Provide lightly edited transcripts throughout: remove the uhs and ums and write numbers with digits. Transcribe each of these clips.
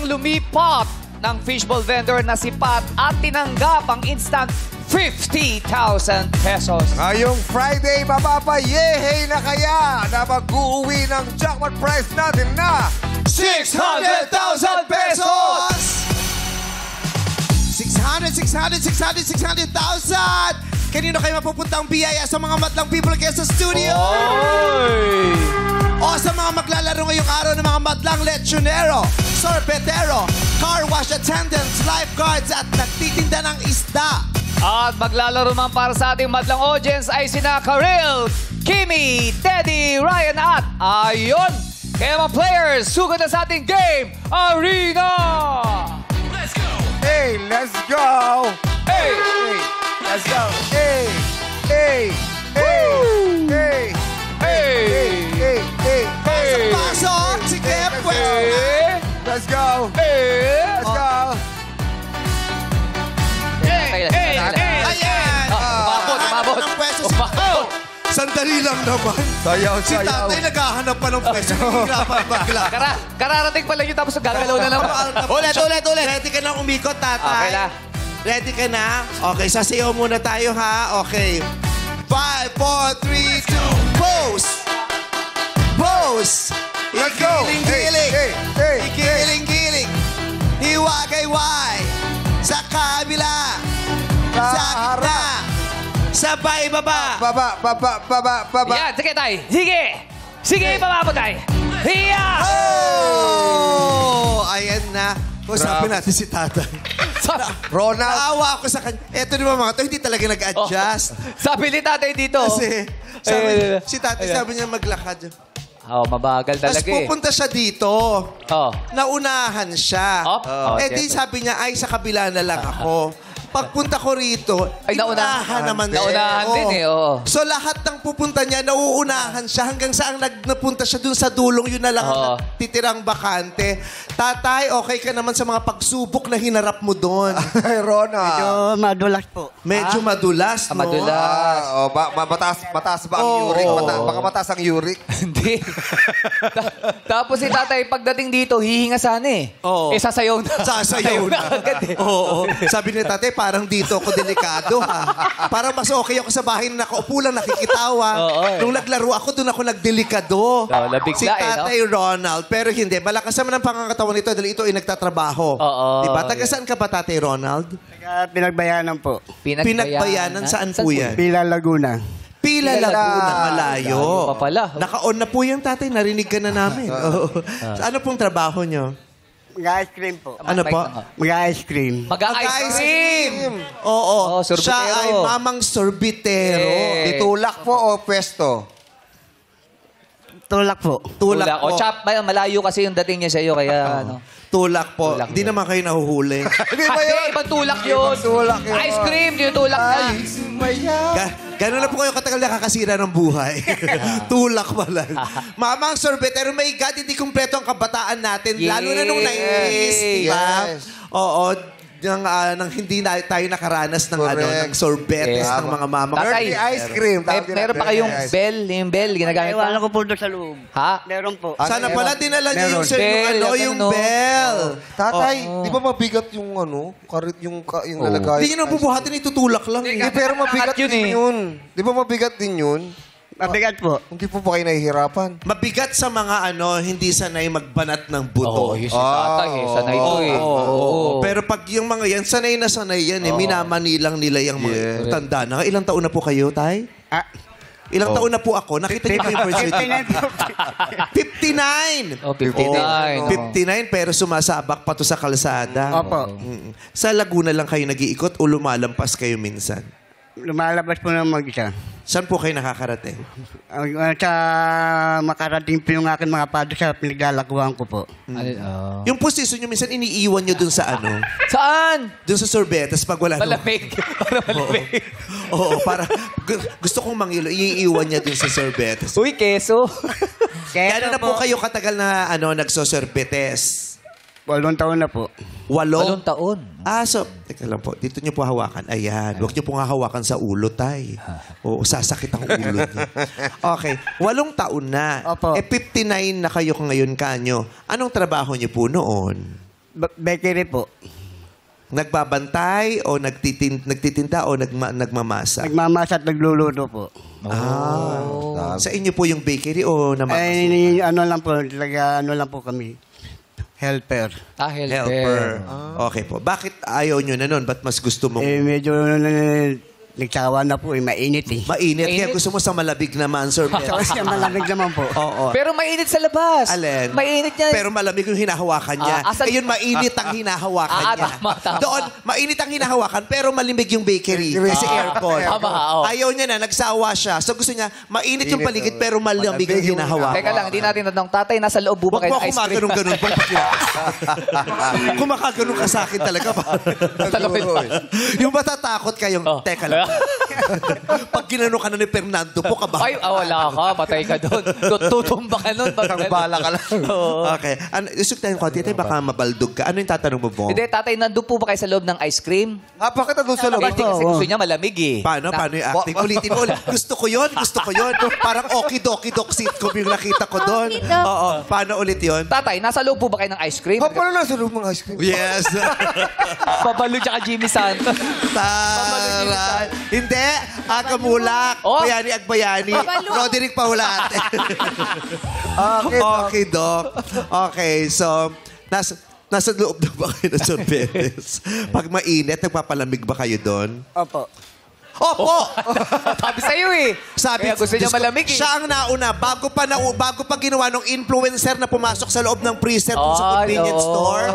nang lumipot ng fishball vendor na si Pat at tinanggap ang instant 50,000 pesos. Ngayong Friday, mapapayehay na kaya na mag-uwi ng jackpot prize natin na 600,000 pesos! 600,000! Kanino kayo mapupuntang biyaya sa mga madlang people kaya sa studio? Oy! O sa mga maglalaro ngayong araw ng mga madlang lechonero, sorbetero, car wash attendants, lifeguards at nagtitinda ng isda. At maglalaro man para sa ating madlang audience ay sina Karil, Kimi, Teddy, Ryan at Ayon. Kaya mga players, sugod na sa ating game, Arena! Let's go! Hey, let's go! Hey! Hey, let's go! Hey! Hey! Hey! Hey! Hey! Hey! Hey! Hey! Pasok! Sige, pwede! Hey! Let's go! Hey! Let's go! Hey! Hey! Ayan! Umabot! Ng pwesto si Umabot! Sandali lang naman. Sayaw, Si sayaw. tatay naghahanap pa ng pwesto. Hirapan bagla. Kararating pa lang yun tapos gagalaw na naman. Ulit! Ready ka na umikot, tatay? Okay na. Ready ka na? Okay, sasayaw muna tayo, ha? Okay. 5, 4, 3, 2, pose! Pose! Let's go! Ikiling-giling! Hey! Hey! Ikiling-giling! Hiwagay-way! Sa kabila! Sa gitna! Sabay baba! Baba! Baba! Baba! Baba! Yan, sige tay. Sige! Sige, baba mo tay. Hiya! Oh! Ayan na. Usapin natin si tatay. Ronald! Naawa ako sa kanya. Eto di ba mga to, hindi talaga nag-adjust. Sabi ni tatay dito. Kasi, si tatay sabi niya maglakad. Oh, mabagal Tapos talaga eh. pupunta siya dito. Oh. Naunahan siya. Di siyempre. sabi niya, ay sa kabila na lang ako. Pagpunta ko rito, Ay, inunahan naman. Naunahan din eh, oo. So lahat ng pupunta niya, nauunahan siya hanggang saan napunta siya dun sa dulong, yun na lang Oo. ang titirang bakante. Tatay, okay ka naman sa mga pagsubok na hinarap mo doon. Hey, Ronald! Madulas po. Medyo madulas, no? Madulas. Mataas ba ang uric? Baka mataas ang uric. Hindi. Tapos si tatay, pagdating dito, hihinga sana eh. Oo. Eh, sasayaw na. Sasayaw na. agad eh. Oo. Sabi ni tatay, parang dito ako delikado, ha? Parang mas okay ako sa bahay na nakaupo lang, nakikitawa. Oo, eh. Nung naglaro ako, doon ako nagdelikado. Nabigla Si Tatay Ronald. Pero hindi, malakas naman ang pangangatawan nito dahil ito ay nagtatrabaho. Oo. Diba? Taga saan ka ba, Tatay Ronald? Pinagbayanan po. Pinagbayanan, saan po yan? Pila Laguna. Pila Laguna, malayo. Malayo pa pala. Naka-on na po yan, Tatay. Narinig ka na namin. Oo. Ano pong trabaho nyo? Mag-ice cream po. Ano po? Mag-ice cream. Mag-ice cream! Oo. Oh, sorbetero. Siya ay mamang sorbitero. Eh. Itulak po o pwesto? Tulak po. Tulak po. O chap, malayo kasi yung dating niya sa'yo, kaya ano. Tulak po. Tulak Hindi po. naman kayo nahuhuli. Hindi ba yun? Ibang tulak yun. Ibang tulak yun. Ice cream, yung tulak na. Gano'n na po kayo katagal nakakasira ng buhay. Tulak pa lang. Mamang sorbetero, my God, hindi kumpleto ang kabataan natin. Lalo na nung 90s, di ba? Yes. Oo. Nang hindi na tayo nakaranas ng, ng sorbetes Yes. ng mga mamang. Tatay, Dirty ice cream. Meron pa kayong bell, yung bell, ginagamit Iwanan pa. ko po doon sa loob. Ha? Meron po. Sana pala dinala niyo yung, Meron. sir, Bell, yung ano? bell. Tatay, di ba mabigat yung karit yung lalagay? Hindi nyo nabubuhatin, itutulak lang. Hindi, pero mabigat Yun din eh. yun. Di ba mabigat din yun? Mabigat po. Hindi po ba kayo nahihirapan? Mabigat sa mga hindi sanay magbanat ng Oo, buto. yung si tatay eh. Sanay ito eh. Oo. Pero pag yung mga yan, sanay na sanay yan eh. Minamanilang nila yung mga tanda na. Ilang taon na po kayo, Tay? Ilang taon na po ako? Nakita niyo ba yung birth certificate? 59! Oh, 59. 59, pero sumasabak pa to sa kalsada. Opo. Sa Laguna lang kayo nag-iikot o lumalampas kayo minsan? Lumalabas po ng mag-isa. Saan po kayo nakakarating? Sa makarating po yung aking mga padre sa pinaglalaguan ko po. Yung posisyon nyo, minsan iniiwan nyo dun sa Saan? dun sa sorbetes pag wala nung- Malamig. Para malamig. Oo, para gusto kong mangilo, iiwan niya dun sa sorbetes. Uy, keso. Gano'n na po kayo katagal na nagsosorbetes? 8 taon na po. 8 8? taon. So, teka lang po, dito niyo po hawakan. Ayan, huwag niyo po nga hawakan sa ulo, Tay. Oo, sasakit ang ulo niyo. Okay, 8 taon na. Opo. 59 na kayo ngayon kanyo. Anong trabaho niyo po noon? Bakery po. Nagbabantay o nagtitinda o nagmamasa? Nagmamasa at nagluluto po. Sa inyo po yung bakery o namamasa? Ay, ano lang po, talaga ano lang po kami. Helper. Helper. Okay po. Bakit ayaw nyo na nun? Ba't mas gusto mo? Medyo nagsawa na po, mainit eh. Mainit. Kaya Mainit? gusto mo sa malabig na sir. Kasi malamig naman po. Oo. Pero mainit sa labas. Alin? Mainit niya. Pero malamig yung hinahawakan niya. Asan- Yun, mainit ang hinahawakan niya. Tama. Doon, mainit ang hinahawakan, pero malimig yung bakery. Kasi aircon. Tama, oo. Ayaw niya na, nagsawa siya. So gusto niya, mainit yung paligid, pero malamig yung hinahawakan. Teka lang, hindi natin tanong, tatay, nasa loob po ba Huwag kayo mo ng ice cream? kumakaganong-ganon. Kumakaganon ka sa akin talaga. Yung matatakot kayong, teka lang. Pag ginano ka na ni Fernando po, Ay, wala ka. Patay ka doon. Tutumba ka nun. Bala ka lang. Okay. Isok tayo konti, tayo baka mabaldog ka. Ano yung tatanong mo po? Hindi, tatay, nandun po ba kayo sa loob ng ice cream? Bakit doon sa loob? Kasi gusto niya malamig eh. Paano yung acting? Ulitin mo ulit. Gusto ko yun. Parang okidoki-dok sitcom yung nakita ko doon. Oo. Paano ulit yun? Tatay, nasa loob po ba kayo ng ice cream? Paano nasa loob ng ice cream? Yes. Pabalo tsaka Jimmy Santos. Tara. Hindi. Akamulak. Oh. Bayani Agbayani. Roderick Paulate. Okay, Doc. Okay, so, nasa loob na ba kayo ng sorbetes? Pag mainit, nagpapalamig ba kayo doon? Opo. Opo! Sabi sa'yo eh. Kaya gusto niya Diyos ko, malamig eh. Siya ang nauna. Bago pa ginawa ng influencer na pumasok sa loob ng freezer dun sa convenience store,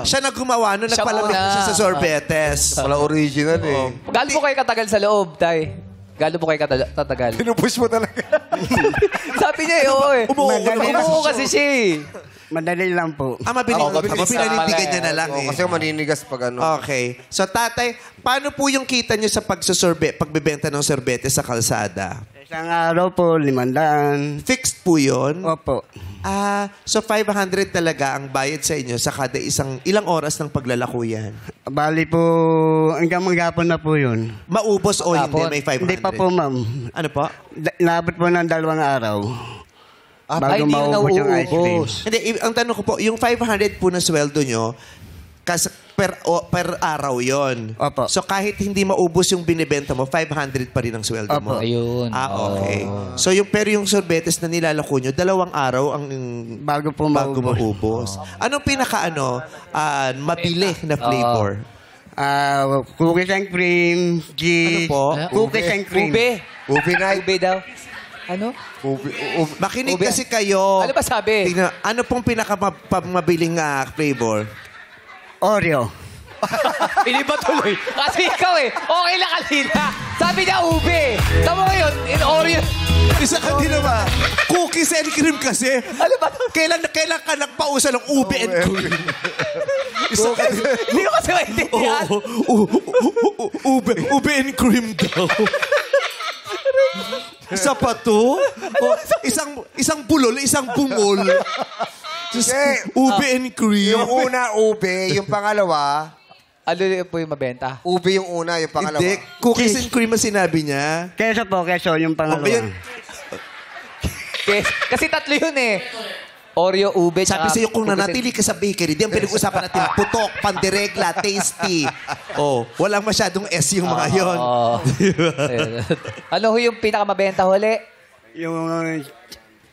siya na gumawa nun, Siya nagpalamig muna. siya sa sorbetes. Wala original eh. Gaano po kayo katagal sa loob, tay? Gaano po kayo tatagal? Pinupush mo talaga. Sabi niya eh, oo eh. Madali lang. Umuo kasi siya eh. Madali lang po. Mabilis. mabilis. Pinanindigan niya na lang eh. Kasi maninigas pag ano. Okay. So, tatay, paano po yung kita niyo sa pagbebenta ng sorbete sa kalsada? Isang araw po, 500. Fixed po yun? Opo. So 500 talaga ang bayad sa inyo sa kada ilang oras ng paglalako yan? Bali po, hanggang maghapon na po yun. Maubos o hindi may 500? Hindi pa po, ma'am. Ano po? Naabot po ng 2 araw. Ay, Bago hindi na maubos yung ice cream. nauubos. Hindi, ang tanong ko po, yung 500 po na sweldo nyo, per araw yon. Opo. So kahit hindi maubos yung binibenta mo, 500 pa rin ang sweldo mo. Opo. Ayun. Okay. So pero yung sorbetes na nilalako nyo, 2 araw ang Bago po bago maubos. maubos. Anong pinaka mabili na flavor? Cookies and cream, cheese. Ano po? Cookies and cream. Ube. Ube night. Ube daw. Ano? Makinig Ube. kasi kayo. Ano ba sabi? Tingnan, ano pong pinakamabiling flavor? Oreo. Hindi ba tuloy? Kasi ikaw eh. Okay lang kanina. Sabi niya ube. Tama mo yun. In Oreo. Isa ka din naman. Cookies and cream kasi. Ano ba? Kailan ka nagpausa ng ube and cream? Isa ka din. Hindi ko kasi maintindihan. Ube and cream daw. Isa pa to? Isang bulol, isang bungol. Ube and cream. Yung una, ube. Yung pangalawa, Ano po yung mabenta? ube yung una. Yung pangalawa. Hindi, cookies and cream ang sinabi niya. Keso po, keso yung pangalawa. Yun. Kasi tatlo yun eh. Oreo, ube, Sabi tsaka sa'yo, kung cookies and- nanatili ka sa bakery, di ang pinag-usapan natin, putok, pandiregla, tasty. Walang masyadong S yung mga yon. Ayun. Ano ho yung pinakamabenta huli? Yung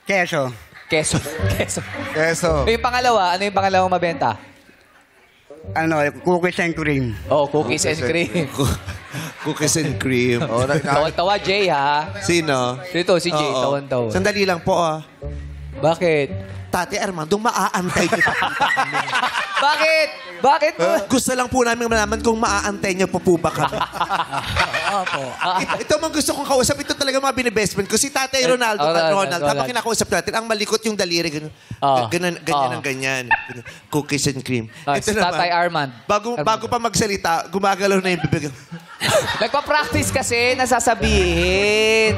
keso. Keso. Keso. Keso. Yung pangalawa, ano yung pangalawang mabenta? Cookies and cream. Oh, cookies and cream. Cookies and cream. Tawan-tawa, Jay, ha? Sino? Dito, si Jay, Oo. tawan-tawa. Sandali lang po, Bakit? Tate Armando, maaantay kita. Bakit? Bakit po? Gusto lang po namin malaman kung maaantay niyo po ba kami. Ito man gusto kong kausap. Ito talaga mga binibestment ko. Si Tatay Ronaldo, Ronald. Habang kinakausap natin, ang malikot yung daliri. Ganyan ang ganyan. Cookies and cream. Si Tatay Armand. Bago pa magsalita, gumagalaw na yung bibig. Nagpa-practice kasi, nasasabihin.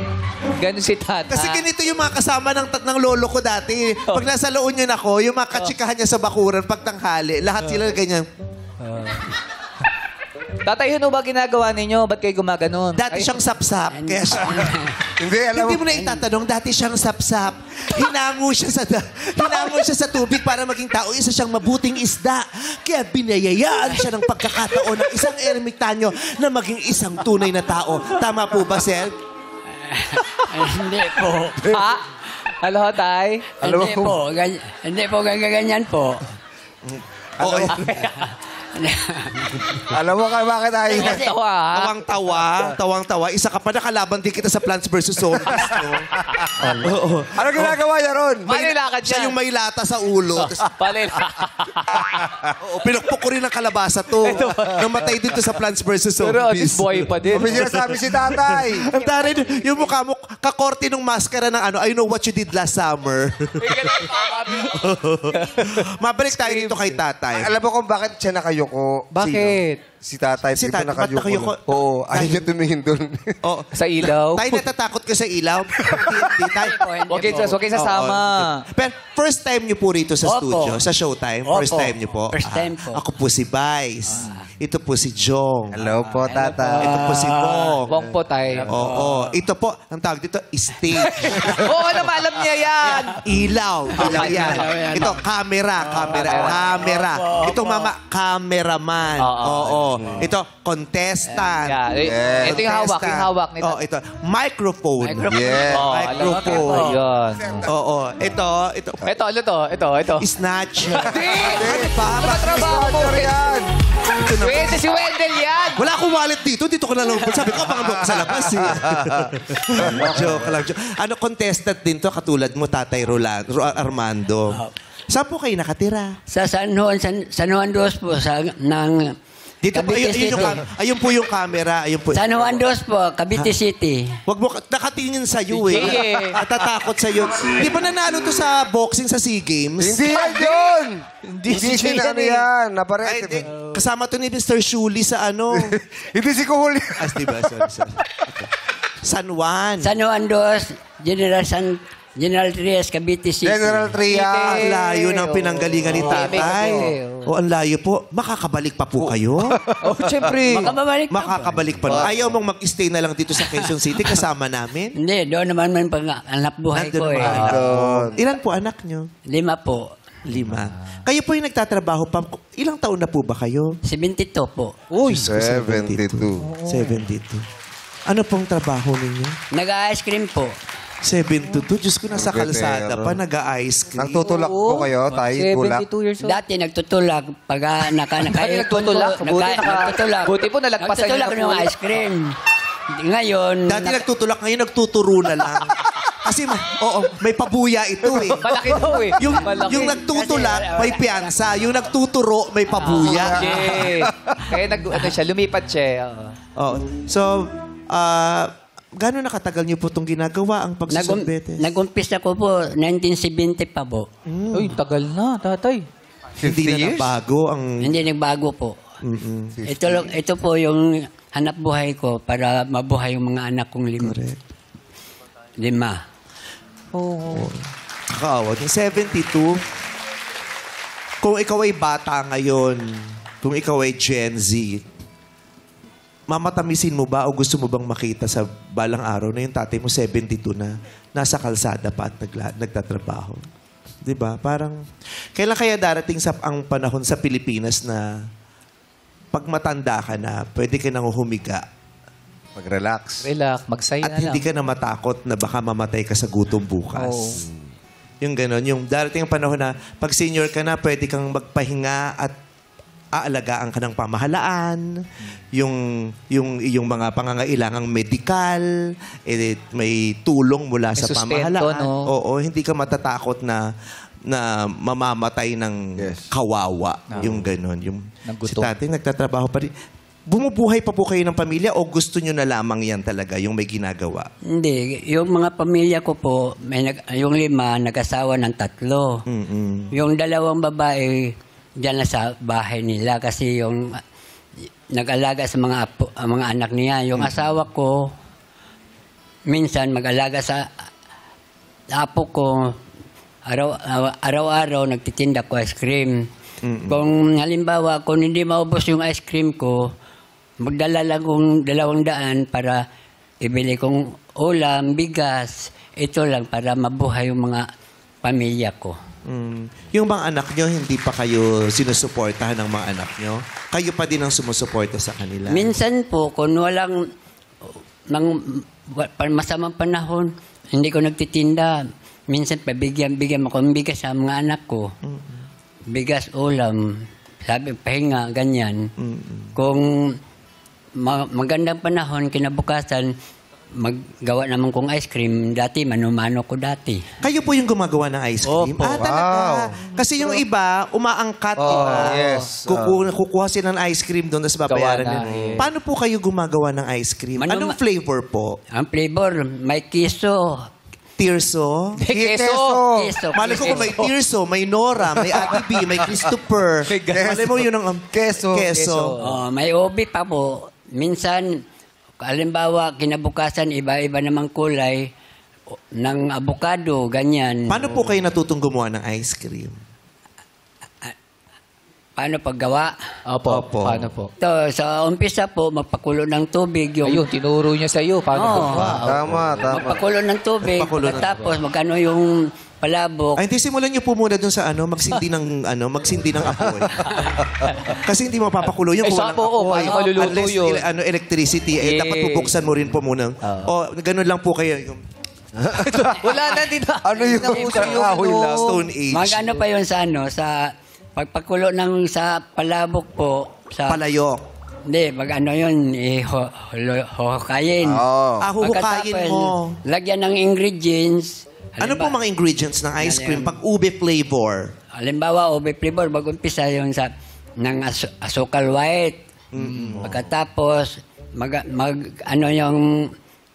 Ganun si Tata. Kasi ganito yung mga kasama ng lolo ko dati. Pag nasa La Union ako, yung mga katsikahan niya sa bakuran, pag tanghali, lahat sila ganyan. Tatay, yun ba ginagawa ninyo? Ba't kayo gumaganon? Dati siyang sapsap. Kaya siya... Hindi, alam Hindi mo. mo na itatanong, dati siyang sapsap. Hinango siya sa tubig para maging tao. Isa siyang mabuting isda. Kaya binayayaan siya ng pagkakataon ng isang ermitanyo na maging isang tunay na tao. Tama po ba, Sel? Hindi po. Ha? Hello, Tay? Alam Hindi mo- po. Hindi po ganyan po. Oo. Alam mo ka bakit tayo? Tawa, ha? Tawang-tawa. Isa ka pa nakalaban din kita sa Plants vs. Zombies, no? Oo. Ano ginagawa niya ron? Malilakad Siya siya. yung may lata sa ulo. Oo, pinukpok ko rin ang kalabasa to. Namatay din to sa Plants vs. Pero at Zombies. least boy pa din. May sinasabi si tatay. Ang taray, yung mukha mo, kakorte ng maskara ng ano, I know what you did last summer. Mabalik tayo dito kay tatay. Alam mo kung bakit siya nakayuko? Bakit? Si tatay. Si dito tatay, ba't nakayuko? Oo, ayaw niya tumingin doon. Oh, Sa ilaw? tayo natatakot ka sa ilaw. Hindi tayo. Huwag kayo sasama. Pero first time niyo po rito sa Opo. studio, sa Showtime? Opo. First time niyo po? First time po. Ako po si Vice. Ito po si Jong. Hello po, tatay. Ito po si Bong. Wong po tayo. Oo. Ito po, ang tawag dito, stage. Oo, alam niya yan. Ilaw. Ilaw yan. yan. Ito, camera. Ito, mama, cameraman. Oo. Ito, contestant. Yeah. Yes. Ito yung hawak nito. Oh, ito, microphone. Yeah. Oh, Microphone. Yun. Oo. Ito. Ito, ano to? Ito. Snatch. Hindi! Pa, Trabaho mo. Sponsor yan. Pwede si Wendell yan. Wala akong wallet dito. Dito ko na lang. Sabi ko, baka sa labas eh. Joke lang. Ano, contestant din to, katulad mo, Tatay Armando. Saan po kayo nakatira? Sa San Juan Dos po, Dito po, Cavite City. ayun po yung camera. Ayun po. San Juan Dos po, Cavite City. Wag mo, nakatingin sa'yo eh. Sige. Natatakot sa'yo. Di ba nanalo to sa boxing sa SEA Games? Hindi yan yun. Hindi si si Jay ano yan eh. yan. Ay, Naparete. di. Kasama to ni Mr. Shuli sa ano. Hindi si Kuhuli. Diba? Sorry. Okay. San Juan. San Juan Dos, General Trias, Cavite City. General Trias. Ang layo ng pinanggalingan ni tatay. O, ang layo po. Makakabalik pa po kayo? Oh, siyempre. Makababalik pa po. Makakabalik pa. Ayaw mong mag-stay na lang dito sa Quezon City kasama namin? Hindi, doon naman man pag-anak buhay Nandun ko eh. naman. Doon. Ilan po anak nyo? 5 po. 5. Kayo po yung nagtatrabaho pa. Ilang taon na po ba kayo? 72 po. Uy. 72. 72. Ano pong trabaho ninyo? Nag-ice cream po. 72. Diyos ko, nasa kalsada pa, nag-ice cream. Nagtutulak po kayo, tay? Tulak. 72 years old. Dati nagtutulak. Pag nagtutulak? nagtutulak. Buti po nalagpasan niyo Nagtutulak na po. ng ice cream. Ngayon, Dati nagtutulak, ngayon nagtuturo na lang. Kasi, may pabuya ito eh. Malaki po eh. Yung nagtutulak, may piyansa. Yung nagtuturo, may pabuya. Okay. Kaya lumipat siya. Oo. So, gano'n nakatagal niyo po itong ginagawa, ang pagsusunbetes? nag-umpisa ko po, 1970 pa po. Uy, tagal na, tatay. Hindi na nabago ang... Hindi nagbago po. Ito po yung hanap buhay ko para mabuhay yung mga anak kong 5. Correct. 5. Oo. Kakaawa. Yung 72, kung ikaw ay bata ngayon, kung ikaw ay Gen Z, mamatamisin mo ba o gusto mo bang makita sa balang araw na yung tatay mo 72 na nasa kalsada pa at nagtatrabaho? Diba? Parang, kailan kaya darating ang panahon sa Pilipinas na pag matanda ka na, pwede ka nang humiga Mag-relax. Relax, magsaya at na lang. hindi ka na matakot na baka mamatay ka sa gutom bukas. Yung gano'n, yung darating ang panahon na pag senior ka na, pwede kang magpahinga at aalagaan ka ng pamahalaan, yung mga pangangailangang medikal, may tulong mula May sa sustento, pamahalaan. no? Oo, hindi ka matatakot na mamamatay ng kawawa. Yung gano'n. Yung Ng si gutom. tatay nagtatrabaho pa rin. Bumubuhay pa po kayo ng pamilya o gusto nyo na lamang yan talaga, yung may ginagawa? Hindi, yung mga pamilya ko po, yung 5, nag-asawa ng 3. Yung 2 babae, diyan na sa bahay nila kasi yung nag-alaga sa mga anak niya. Yung asawa ko, minsan mag-alaga sa apo ko, araw-araw nagtitinda ko ice cream. Kung halimbawa, kung hindi maubos yung ice cream ko, magdala lang kong 200 para ibili kong ulam, bigas. Ito lang para mabuhay yung mga pamilya ko. Yung mga anak nyo, hindi pa kayo sinusuportahan ng mga anak nyo? Kayo pa din ang sumusuporta sa kanila? Minsan po, kung walang masamang panahon, hindi ko nagtitinda. Minsan bigyan ako ng bigas sa mga anak ko. Bigas, ulam, sabi, pahinga, ganyan. Kung magandang panahon, kinabukasan, maggawa naman kong ice cream. Dati, mano-mano ko dati. Kayo po yung gumagawa ng ice cream? Opo. Talaga. Kasi yung iba, umaangkat, diba? yes. Kukuha sila ng ice cream doon, tapos babayaran Gawa na, nila. Paano po kayo gumagawa ng ice cream? Anong flavor po? Ang flavor, may kiso. Tirso? Keso. Malay ko kung may Tirso, may Nora, may Ate B, may Christopher. Malay mo yun ang Keso. Oh, may obi pa po. Minsan, halimbawa, kinabukasan, iba-iba namang kulay ng avocado, ganyan. Paano po kayo natutong gumawa ng ice cream? Paano paggawa? Opo. Opo. Paano po? Ito, sa umpisa po, magpakulo ng tubig. Ayun, tinuro niya sa iyo. Paano po? Tama. Magpakulo ng tubig. Magpakulo ng Tapos, magkano yung palabok. Ay, hindi, simulan niyo po muna dun sa magsindi ng apoy. Kasi hindi mapapakulo yung Eh, kung saan walang po, apoy. paano maluluto Unless, yun? electricity, Yeah. dapat bubuksan mo rin po muna. Ganun lang po kayo. Yung Wala na din na. Ano yung kahoy lang? Stone Age. Mag-ano pa yun sa sa pagpakulo ng sa palabok po. Sa, Palayok. Hindi, mag-ano yun, huhukayin. Huhukayin Pagkatapos, mo. lagyan ng ingredients. Ano po mga ingredients ng ice cream pag ube flavor? Halimbawa, ube flavor, mag-umpisa yung ng asukal white. Pagkatapos,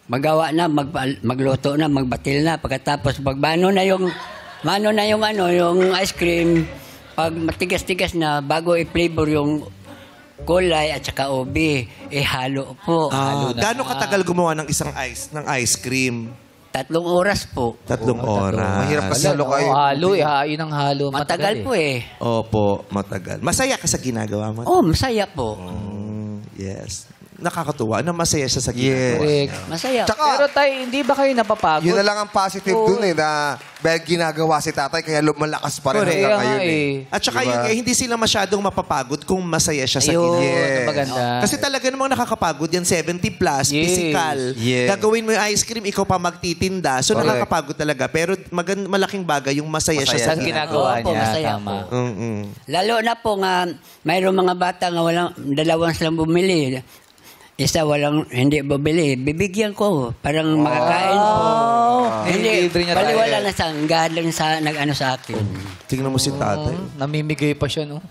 magawa na, magluto na, magbatil na. Pagkatapos, magmano na yung ice cream. Pag matigas-tigas na, bago i-flavor yung kulay at saka ube, ihalo po. Gaano katagal gumawa ng ng ice cream? 3 oras po. 3 oras. Mahirap kasi halo kayo. Halo, yun ang halo. Matagal po eh. Opo, matagal. Masaya ka sa ginagawa mo? Oh, masaya po. Yes. Nakakatuwa na masaya siya sa ginagawa. Correct. Masaya. Tsaka, Pero tay, hindi ba kayo napapagod? yun na lang ang positive dun na dahil ginagawa si tatay, kaya lumalakas pa rin Correct. hanggang Kaya nga ngayon At saka Diba? hindi sila masyadong mapapagod kung masaya siya sa Ayun, ginagawa. Yes. ang maganda. Kasi talaga namang nakakapagod yan, 70 plus, Yes. physical. Yes. Gagawin mo yung ice cream, ikaw pa magtitinda. So Correct. nakakapagod talaga. Pero malaking bagay yung masaya siya Sa sa ginagawa Opo, niya. masaya Tama. Lalo na po nga, mayroong mga bata nga dalawang silang bumili. Isa hindi bumili. Bibigyan ko. Parang makakain po. Hindi, Libre niya baliwala tayo. na sa galing sa nag-ano sa akin. Tingnan mo si tatay. Namimigay pa siya, no?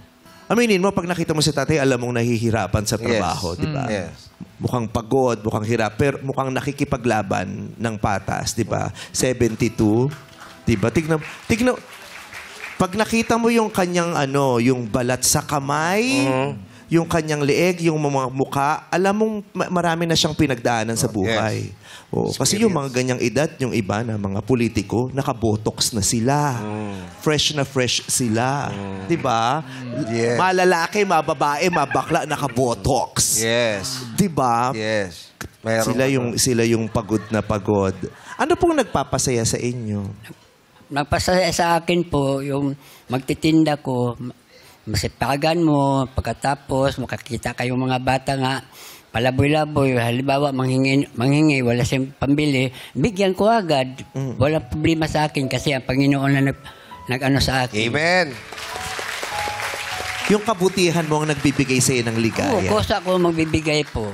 Aminin mo, pag nakita mo si tatay, alam mong nahihirapan sa trabaho, di ba? Yes. Mukhang pagod, mukhang hirap, pero mukhang nakikipaglaban ng patas, di ba? 72, di ba? Tignan, pag nakita mo yung kanyang yung balat sa kamay, yung kanyang leeg, yung mga mukha, alam mong marami na siyang pinagdaanan sa buhay. Kasi yung mga ganyang edad, yung iba na mga politiko, nakabotox na sila. Fresh na fresh sila. Di ba? Yes. Malalaki, mababae, mabakla, nakabotox. Yes. Di ba? Yes. Meron Sila yung pagod na pagod. Ano pong nagpapasaya sa inyo? Nagpasaya sa akin po, yung magtitinda ko, masipagan mo, pagkatapos makakita kayong mga bata nga, palaboy-laboy, halimbawa manghingi, wala siyang pambili, bigyan ko agad. Walang problema sa akin kasi ang Panginoon na nag-ano sa akin. Amen. Yung kabutihan mo ang nagbibigay sa iyo ng ligaya. Oo, kosa ko magbibigay po.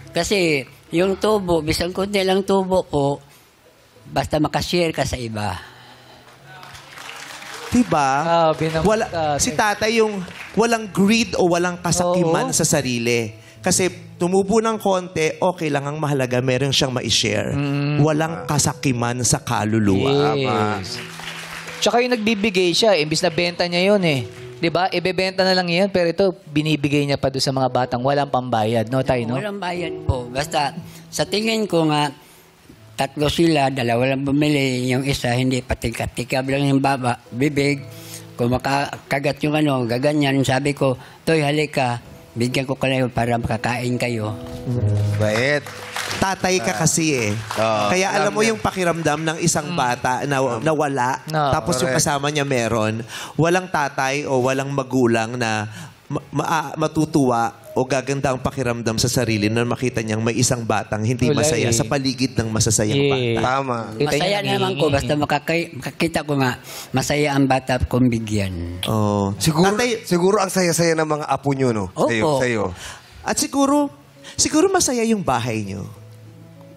Kasi yung tubo, bisang kunti lang tubo po, basta makashare ka sa iba. Diba? Grabe naman, tatay. Si tatay yung walang greed o walang kasakiman sa sarili. Kasi tumubo ng konti, okay lang, ang mahalaga, meron siyang ma-share. Walang kasakiman sa kaluluwa. Yes. Tsaka yung nagbibigay siya, imbis na benta niya yun eh. 'Di ba? Ibebenta na lang yan, pero ito, binibigay niya pa doon sa mga batang walang pambayad. No, tay, no? Walang bayad po. Basta, sa tingin ko nga, 3 sila, 2 lang bumili. Yung isa, hindi patikab lang yung bibig. Kung makakagat yung gaganyan, sabi ko, Toy, halika, bigyan ko kayo para makakain kayo. Bait. tatay ka kasi eh. Kaya alam mo yung pakiramdam ng isang bata na nawala, No, tapos yung kasama niya meron, walang tatay o walang magulang na matutuwa o gaganda ang pakiramdam sa sarili na makita niyang may isang batang hindi Wala masaya eh. sa paligid ng masasayang bata. Tama. Masaya naman ko, basta makakita ko nga, masaya ang bata kung bigyan. Oh. Siguro ang saya-saya ng mga apo nyo, no? Opo. Sa'yo. At siguro masaya yung bahay niyo.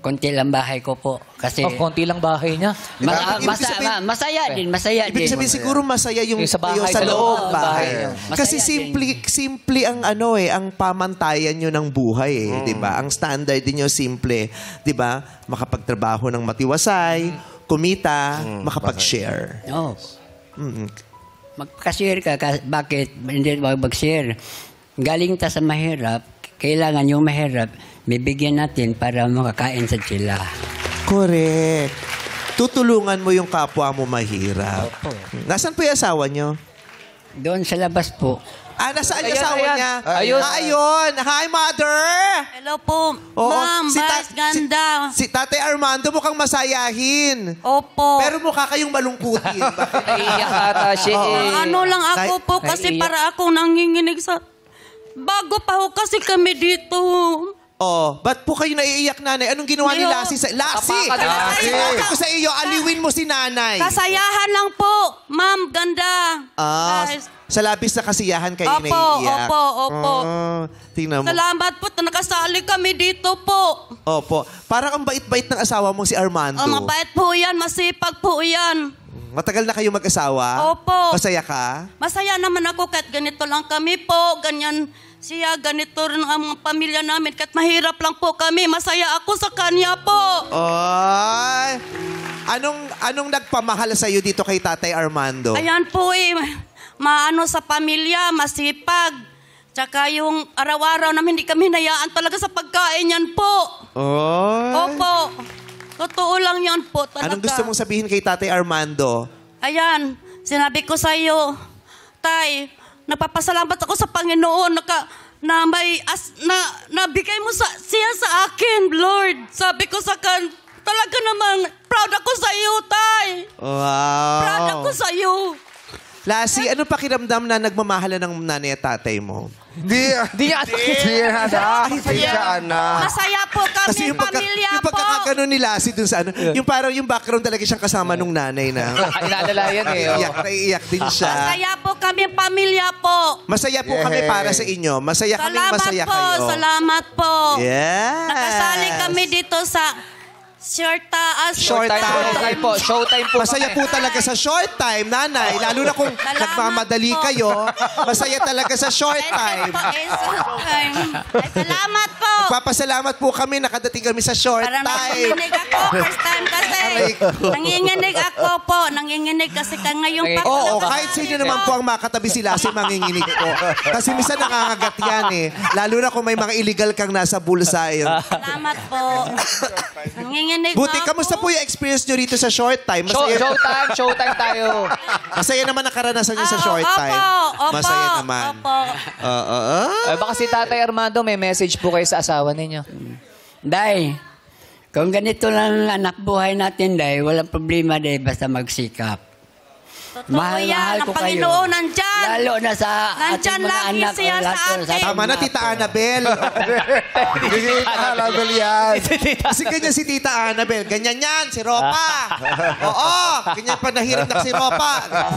Konti lang bahay ko po. Kasi Konti lang bahay niya. masaya din, masaya Ibig din. sabihin siguro masaya yung Yung sa bahay, yung sa sa loob loob, bahay. bahay. Kasi Masaya simple ang ang pamantayan nyo ng buhay eh, 'di ba? Ang standard niyo simple, 'di ba? Makapagtrabaho ng matiwasay, kumita, makapag-share. Oo. Magka-share ka, bakit hindi mag-share? Galing ta sa mahirap, kailangan yung mahirap, bibigyan natin para makakain sa sila. Correct. Tutulungan mo yung kapwa mo mahirap. Opo. Nasaan po yung asawa nyo? Doon sa labas po. Nasaan yung Ayan, asawa ayan. niya? Ayun. Ayun. Hi, mother! Hello po, Oo, ma'am, Vice ganda. Si Tatay Armando mukhang masayahin. Opo. Pero mukha kayong malungkutin. Bakit? Naiiyak ata siya eh. Ano lang ako po kasi Naiiyak. para akong nanginginig sa... Bago pa ho kasi kami dito. Oh, ba't po kayo naiiyak, nanay? Anong ginawa ni Ngayon, Lassie sa... Lassie! Tapakan na, Lassie! Sinabi ko sa iyo, aliwin mo si nanay. Kasayahan lang po, ma'am, ganda. Guys. Sa labis na kasiyahan kayo Opo, naiiyak. opo. Tingnan mo. Salamat po, nakasali kami dito po. Opo. Parang ang bait-bait ng asawa mong si Armando. Mabait po yan, masipag po yan. Matagal na kayo mag-asawa? Opo. Masaya ka? Masaya naman ako kahit ganito lang kami po, ganyan siya, ganito rin ang mga pamilya namin. Kahit mahirap lang po kami, masaya ako sa kanya po. Ay! Anong nagpamahal sa iyo dito kay Tatay Armando? Ayan po eh, maano sa pamilya, masipag. Tsaka yung araw-araw namin hindi kami hinayaan talaga sa pagkain yan po. Opo. Totoo lang yan po talaga. Anong gusto mong sabihin kay Tatay Armando? Ayan, sinabi ko sa iyo, Tay, nagpapasalamat ako sa Panginoon na nabigay mo siya sa akin, Lord. Sabi ko sa talaga namang proud ako sa iyo, Tay. Wow. Proud ako sa iyo. Lassie, ano pakiramdam na nagmamahala ng nanay at tatay mo? Hindi niya anak. Masaya po kami, pamilya yung po. pagkakaganon ni Lassie dun sa yung parang yung background talaga siyang kasama nung nanay na. Inaalala yan eh. oh. Naiiyak din siya. Masaya po kami, pamilya po. Masaya po kami para sa inyo. Masaya kami, Salamat masaya po, kayo. salamat po. Yes. Nakasali kami dito sa Short time. Showtime po. Masaya po talaga sa short time, nanay. Lalo na kung Salamat nagmamadali po. kayo. Masaya talaga sa short time. Salamat po. Papasalamat po kami. Nakadating kami sa short Parang time. nanginginig ako first time kasi. Aray ko. Nanginginig ako po. Nanginginig kasi ngayong Okay. Oo, kahit sino naman po ang makatabi si Lassie, manginginig po. Kasi minsan nangangagat yan eh. Lalo na kung may mga illegal kang nasa bulsa. Salamat po. Nanginginig Buti, ako. kamusta po yung experience nyo rito sa short time? Showtime tayo. Masaya naman ang karanasan nyo sa short Opo, time. opo, Masaya naman. Opo. Baka si Tatay Armando may message po kayo sa asawa ninyo. Day, kung ganito lang ang anak buhay natin, Day, walang problema, Day, basta magsikap. Totoo yan. Ang Panginoon nandyan. Lalo na sa Nandyan ating mga lagi anak. siya sa atin. Tama na, Tita Annabel. Annabel yan. Kasi ganyan si Tita Annabel. Ganyan yan, si Ropa. Oo, ganyan pa nahiram na si Ropa.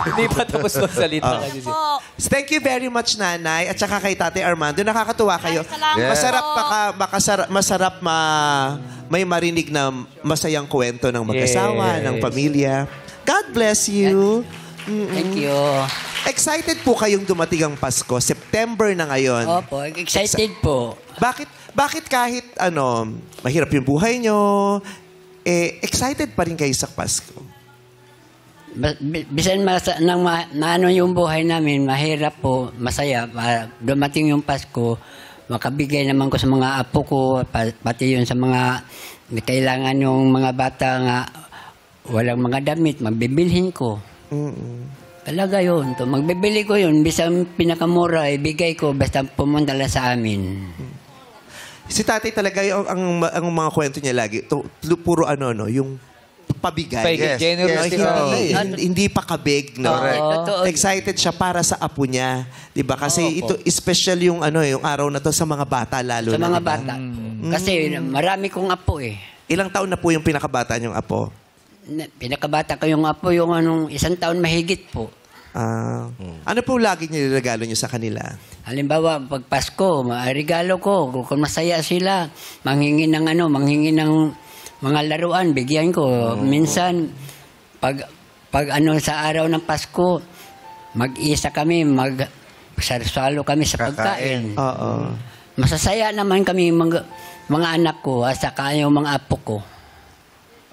Hindi pa tapos magsalita. Po. Thank you very much, Nanay. At saka kay Tate Armando. Nakakatuwa kayo. Salamat po. Masarap may marinig na masayang kwento ng mag-asawa, Yes. ng pamilya. God bless you. Thank you. Excited po kayong dumating ang Pasko. September na ngayon. Opo, excited po. Bakit kahit mahirap yung buhay nyo, excited pa rin kayo sa Pasko? Bisan maano yung buhay namin, mahirap po, masaya. Dumating yung Pasko, makabigay naman ko sa mga apo ko, pati yun sa mga kailangan yung mga bata nga walang mga damit, magbibilhin ko. Talaga yun. Magbibili ko yun. Bisang pinakamura, ibigay ko basta pumunta lang sa amin. Si tatay talaga, ang mga kwento niya lagi, puro yung pabigay. Yes. Generous si tatay. Hindi pa kabig, no? Totoo. Excited siya para sa apo niya. 'Di ba? Kasi ito special yung yung araw na to sa mga bata lalo Sa na. mga diba? bata. Kasi marami kong apo eh. Ilang taon na po yung pinakabata niyong apo? Pinakabata ko yung apo, yung 1 taon mahigit po. Ano po lagi nilalagalo niyo sa kanila? Halimbawa, pag Pasko, regalo ko, kung masaya sila, manghingi ng mga laruan, bigyan ko. Minsan, pag sa araw ng Pasko, mag-isa kami, sarsalo kami sa pagkain. Oo. Masasaya naman kami mga anak ko at saka yung mga apo ko.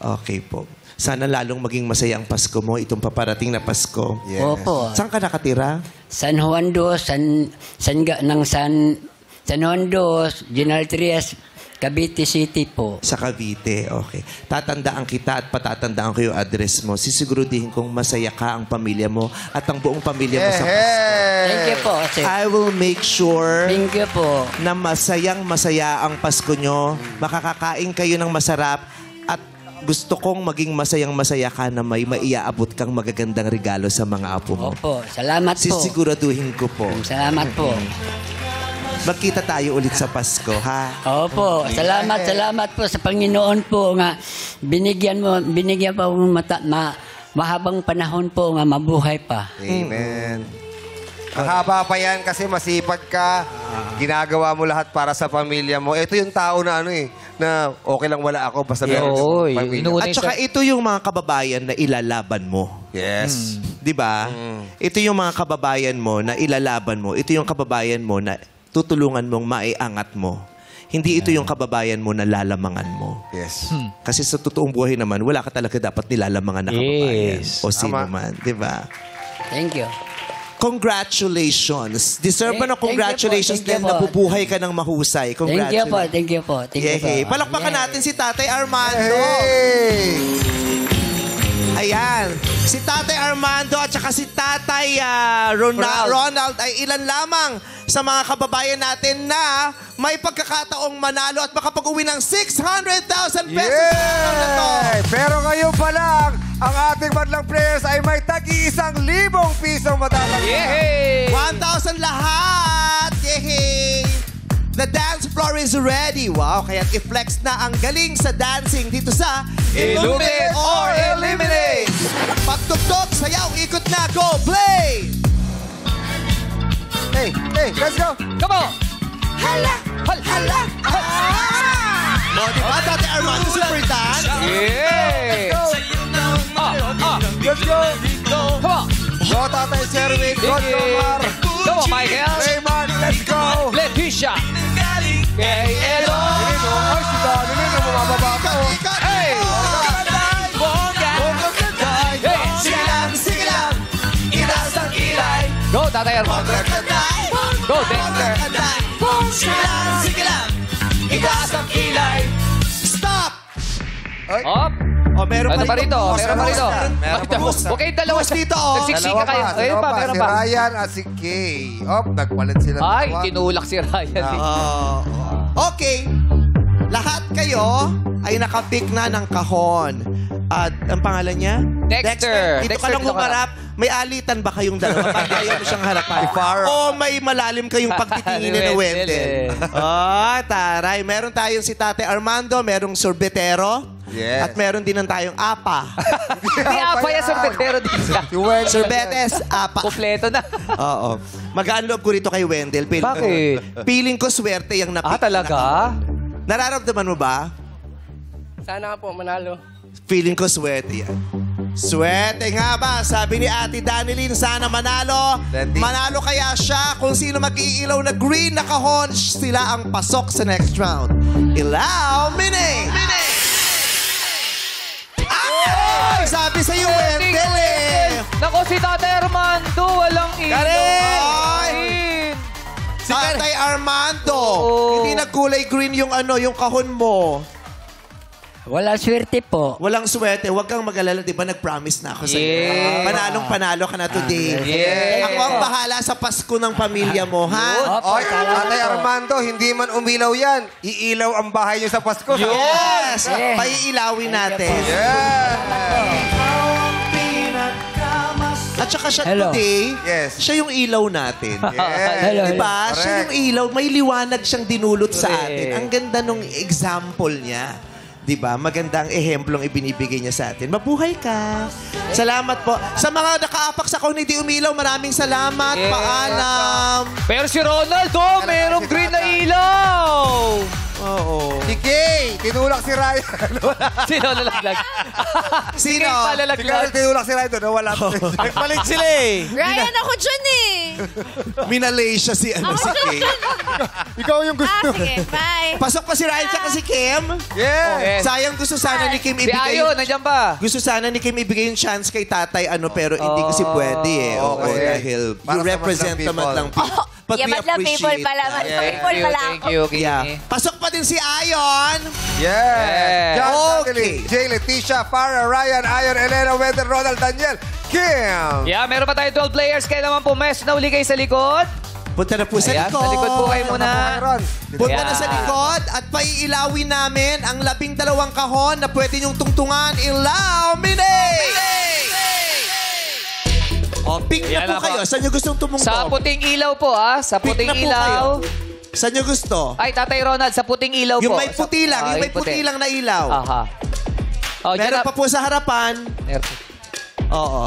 Okay po. Sana lalong maging masaya ang Pasko mo, itong paparating na Pasko. Yes. Opo. Saan ka nakatira? San Juan dos, San Juan dos, General Trias, Cavite City po. Sa Cavite, okay. Tatandaan kita at patatandaan ko yung address mo. Sisiguraduhin kong masaya ka ang pamilya mo at ang buong pamilya mo sa Pasko. Thank you po, sir. I will make sure Thank you po. na masayang-masaya ang Pasko nyo. Makakakain kayo ng masarap at gusto kong maging masayang-masaya ka na may maiaabot kang magagandang regalo sa mga apo mo. Opo, salamat po. Sisiguraduhin ko po. Salamat po. Magkita tayo ulit sa Pasko, ha? Opo, salamat po sa Panginoon po nga binigyan pa akong mahabang panahon po nga mabuhay pa. Amen. Mahaba pa yan kasi masipag ka. Ginagawa mo lahat para sa pamilya mo. Ito yung tao na na okay lang wala ako basta meron Oo, sa pamilya. At saka ito yung mga kababayan na ilalaban mo. Yes. Di ba? Ito yung mga kababayan mo na ilalaban mo. Ito yung kababayan mo na tutulungan mong maiangat mo. Hindi ito yung kababayan mo na lalamangan mo. Yes. Kasi sa totoong buhay naman, wala ka talaga dapat nilalamangan na kababayan. Yes. O sino Tama. man. Di ba? Thank you. Congratulations. Deserve mo ng Thank you po, congratulations thank you dahil po. nabubuhay ka ng mahusay. Thank you po, Congratulations. thank you po. Thank you po. Yehey. Palakpakan Yeah. natin si Tatay Armando. Hey! Ayan. Si Tatay Armando at saka si Tatay Ronald ay ilan lamang sa mga kababayan natin na may pagkakataong manalo at makapag-uwi ng 600,000 pesos. Yay! Pero ngayon pa lang, ang ating madlang players ay may tagi-1,000 pisong matatanggap. Yehey! 1,000 lahat! Yehey! The dance floor is ready. Wow, kaya i-flex na ang galing sa dancing dito sa Illuminate or Eliminate! Pagtugtog, sayaw, ikot na, go, play! Hey, let's go! Come on! Hala! Hala! O, di ba, Tatay Armando, super dance? Yay! Let's go! Come on! Go, Tatay Sherwin! Go, Sige. Omar! Come on, Michael! Raymond, let's go! Leticia! Kay Elo! Ay, si Dano na bumababa ka, oh. Hey! Bongga! Hey! Sige lang, sige lang! Itaas ang kilay! Go, Tatay Armando! Go, Dexter! Sige lang! Itaas ang kilay! Stop! Up! O, meron Ano pa rito? Meron pa rito. Meron pa buhos. Huwag kayong dalawa Buhos dito, oh. Nagsiksika kayo. Ayun pa, meron Si pa. Ryan at si Kay. Nagpalit sila. Ay, dalawa. tinulak si Ryan. Okay. Lahat kayo ay nakapick na ng kahon. At ang pangalan niya? Dexter. Dito ka Dexter, lang dito ka humarap. May alitan ba kayong dalawa? Pag ayaw mo siyang harapan. O may malalim kayong pagtitingin na Wendell. Oh, taray. Meron tayong si Tate Armando, merong sorbetero. Yes. At meron din tayong apa. Hindi apa yan, sorbetero din siya. Si Wendell. Sorbetes, apa. Kompleto na. Oo. Mag-unload ko rito kay Wendell. Bakit? Feeling ko swerte yung napick. Talaga? Nararamdaman mo ba? Sana po, manalo. Feeling ko swerte yan. Swerte nga ba? Sabi ni Ate Danilyn, sana manalo. Dandy. Manalo kaya siya kung sino mag-iilaw na green na kahon. Sila ang pasok sa next round. Ilaw, Mine! Ay! Sabi sa'yo, Wendell eh! Nako, si Tatay Armando, walang Karen! Tatay Armando, Oo. hindi nagkulay green yung yung kahon mo. Wala swerte po. Walang swerte. Huwag kang mag-alala. Di ba nag-promise na ako sa'yo? Yeah. Panalong-panalo ka na today. Yeah. Ako ang bahala sa Pasko ng pamilya mo, ha? Oy, Tatay Armando, hindi man umilaw yan. Iilaw ang bahay niyo sa Pasko. Yes! Paiilawin natin. Yeah! At saka siya Hello. today, Yes. siya yung ilaw natin. Yeah. Hello. Diba? Siya yung ilaw. May liwanag siyang dinulot sa Correct. atin. Ang ganda nung example niya. Diba? Magandang ehemplong ibinibigay niya sa atin. Mabuhay ka. Salamat po. Sa mga nakaapak sa kung hindi umilaw, maraming salamat. Yeah. Paalam. Pero si Ronald, merong green na ilaw. Oo. Si Kay, tinulak si Ryan. Sino nalaglag? Sino? Kay pala Si Kay, nalaglag. tinulak si Ryan doon. Nawala. Nagpalit sila eh. Ryan, ako dyan eh. Minalay siya si, si Kim. Ikaw yung gusto. Sige, bye. Pasok pa si Ryan tsaka si Kim. Yeah. Yes. Sayang gusto sana ni Kim Si ibigay Ayo, nandiyan ba? Gusto sana ni Kim ibigay yung chance kay tatay, pero hindi kasi pwede eh. Oo, kasi dahil para you sa represent Madlang the Madlang people. But we Madlang people appreciate pala. that. Madlang people pala Thank ako. you, Kimi. Yeah. Pasok pa din si Ayon. Yeah. John Okay. Natalie, Jay, Leticia, Farah, Ryan, Ayon, Elena, Wendell, Ronald, Daniel, Kim. Yeah, meron pa tayo 12 players. Kaya naman pumesto na uli kayo sa likod. Punta na po sa Ayan, likod. sa likod po kayo muna. Ron. Punta Ayan. na sa likod at paiilawin namin ang 12 kahon na pwede niyong tungtungan. Illuminate! O, pick Ayan na na po po. kayo. Saan niyo gustong tumungtong? Sa puting ilaw po, Sa Pick puting na po ilaw. kayo. Saan niyo gusto? Ay, Tatay Ronald, sa puting ilaw Yung po. may puti lang. Yung may puti lang na ilaw. Aha. Oh, dyan Meron na- pa po sa harapan. Meron po. Oo.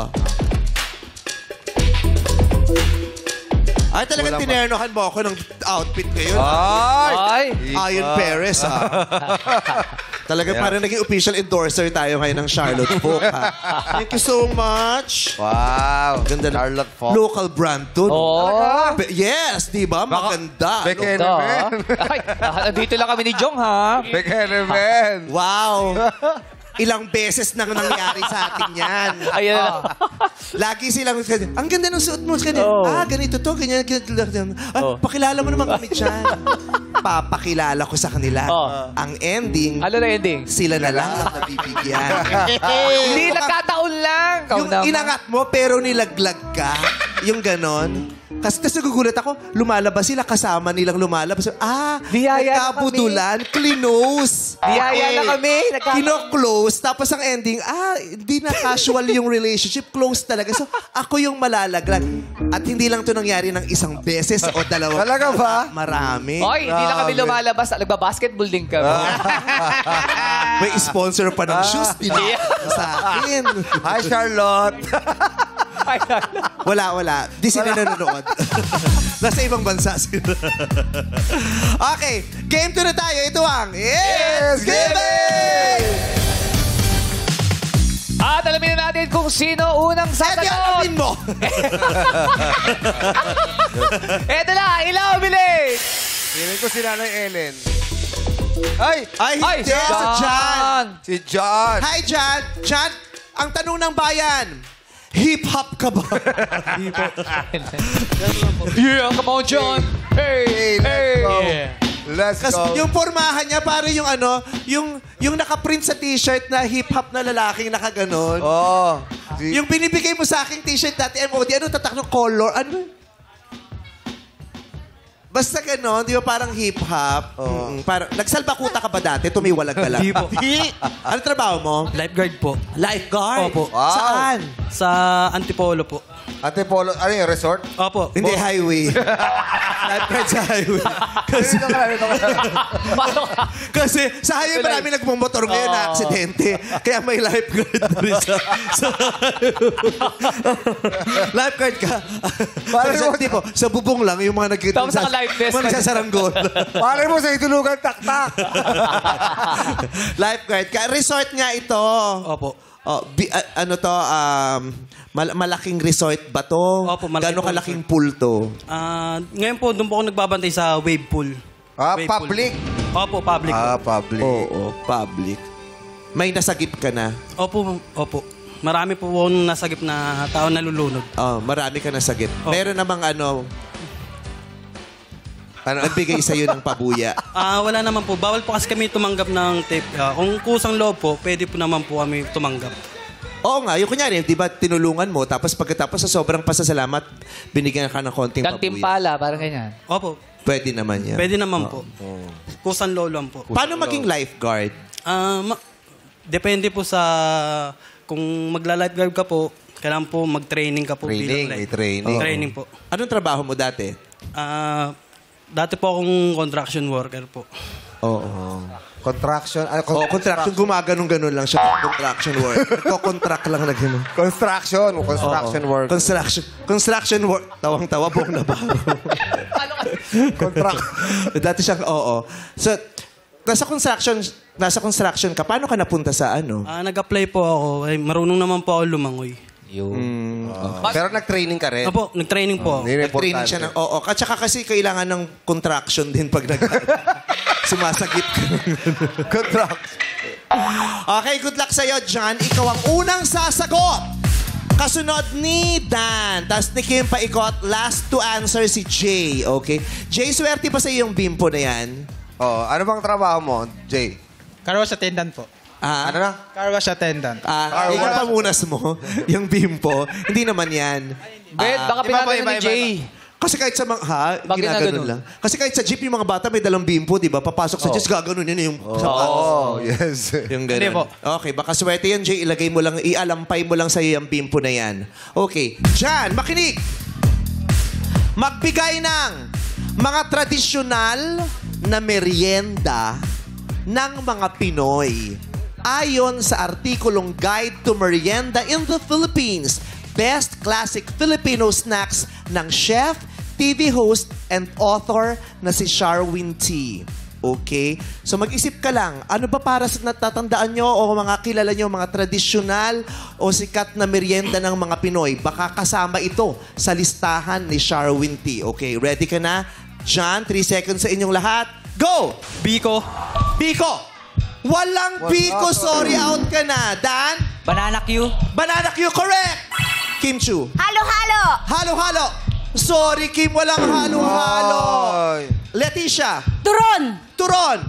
Ay, talagang tinernohan mo ako ng outfit ngayon. Ay! Ay. Ayon Perez, ha? Talagang parang naging official endorser tayo ngayon ng Charlotte Folk, ha? Thank you so much. Wow. Ganda na. Charlotte Folk. Local brand to. no? Oh. Yes, di ba? Maganda. Beke Ito, Neven. Ay, dito lang kami ni Jong, ha? Beke Neven. Wow. Ilang beses nang nangyari sa atin yan. Ayan na. Lagi silang, ang ganda ng suot mo. Ganito to, ganyan. Pakilala mo naman kami dyan. Papakilala ko sa kanila. Oh. Ang ending, Ano na ending? sila na lang ang nabibigyan. Hindi, nagkataon lang. Yung inangat mo pero nilaglag ka. Yung ganon. Kasi nagugulat ako, lumalabas sila, kasama nilang lumalabas. Biyaya na nagkabudulan, close. Biyaya na kami. Kino-close, tapos ang ending, hindi na casual yung relationship, close talaga. So, ako yung malalaglag. At hindi lang to nangyari ng isang beses o dalawa. Talaga ba? Marami. Oy, hindi lang kami lumalabas. Nagbabasketball din kami. May sponsor pa ng shoes, sa akin. Hi, Charlotte. Wala. Di sila nanonood. Nasa ibang bansa sila. Okay, game 2 na tayo. Ito ang Yes Giving! At alamin na natin kung sino unang sasagot. Alamin mo! Eto na, ilaw, bilis! Piling ko si Nanay Ellen. Ay! Ay, hindi. Sa John. Si John. Hi, John. John, ang tanong ng bayan, hip-hop ka ba? Yeah, come on, John. Hey, Hey, let's go. hey. Let's Kasi go. yung pormahan niya, parang yung nakaprint sa t-shirt na hip-hop na lalaking nakaganon. Oh. Yung binibigay mo sa aking t-shirt dati, MOD, ano tatak ng color? Ano? Basta ganon, di ba parang hip-hop? Parang, nagsalbakuta ka ba dati? Tumiwalag ka lang? Di po. Ano trabaho mo? Lifeguard po. Lifeguard? Opo. Wow. Saan? Sa Antipolo po. Ate Polo, ano yung resort? Opo. Hindi, highway. Lifeguard sa highway. Kasi sa highway marami nagmumotor ngayon na aksidente. Kaya may lifeguard na rin sa lifeguard ka. Sa bubong lang yung mga Tapos naka-life vest mga ka. nagsasaranggol. Pare mo sa itulugan taktak. Lifeguard ka. Resort nga ito. Opo. Ano to? Malaking resort ba to? Opo, malaki Gano'ng po, kalaking pool to? Ngayon po, doon po ako nagbabantay sa wave pool. Wave pool. Public. Opo, public po. Public. Oo, public. May nasagip ka na? Opo. Marami po akong nasagip na tao nalulunod. Marami ka nasagip. Oh. Meron namang Ano? Nagbigay sa'yo ng pabuya. Wala naman po. Bawal po kasi kami tumanggap ng tip. Kung kusang loob po, pwede po naman po kami tumanggap. Oo nga, yung kunyari, di ba, tinulungan mo, tapos pagkatapos sa sobrang pasasalamat, binigyan ka ng konting pabuya. Gantimpala, parang ganyan. Opo. Pwede naman yan. Pwede naman po. Kusang loob lang po. Paano maging lifeguard? Depende po sa... Kung magla-lifeguard ka po, kailangan po mag-training ka po. Training, bilang may training. Training po. Anong trabaho mo dati? Dati po akong construction worker po. Oo. Contraction. Contraction, gumaganong-ganon lang siya. Contraction work. Nagko-contract lang na gano'n. Construction work. Construction work. Tawang-tawa, buong nabaho. Contract. Dati siyang, oo. So, nasa construction ka, paano ka napunta sa ano? Nag-apply po ako. Ay, marunong naman po ako lumangoy. Pero nag-training ka rin? Opo, nag-training po ako. Nag-training siya ng, oo. At saka kasi kailangan ng contraction din pag sumasagip ka. Contract. Okay, good luck sa'yo, John. Ikaw ang unang sasagot. Kasunod ni Dan. Tapos ni Kim paikot. Last to answer si Jay. Okay? Jay, swerte pa sa yung bimpo na yan? Oh, ano bang trabaho mo, Jay? Car wash attendant po. Ano na? Car wash attendant. Yung pamunas mo, yung bimpo, hindi naman yan. Bet, baka pinagano ni Jay. Kasi kahit sa mga, Bakit ginaganon lang. Kasi kahit sa jeep, yung mga bata may dalang bimpo, di ba? Papasok sa jeep, gaganon yun yung Yes. yung ganun. Hindi po. Okay, baka swerte yan, Jay. Ilagay mo lang, ialampay mo lang sa'yo yung bimpo na yan. Okay. Jan, makinig! Magbigay ng mga tradisyonal na merienda ng mga Pinoy. Ayon sa artikulong Guide to Merienda in the Philippines, Best Classic Filipino Snacks ng chef, TV host, and author na si Sharwin T. Okay? So mag-isip ka lang, ano ba para sa natatandaan nyo o mga kilala nyo, mga tradisyonal o sikat na merienda ng mga Pinoy? Baka kasama ito sa listahan ni Sharwin T. Okay, ready ka na? John, 3 seconds sa inyong lahat. Go! Biko. Biko! Walang Biko, sorry, out ka na. Dan? Banana Q. Banana Q, correct! Kim Chu. Halo-halo. Halo-halo. Sorry, Kim, walang halo-halo. Leticia. Turon. Turon.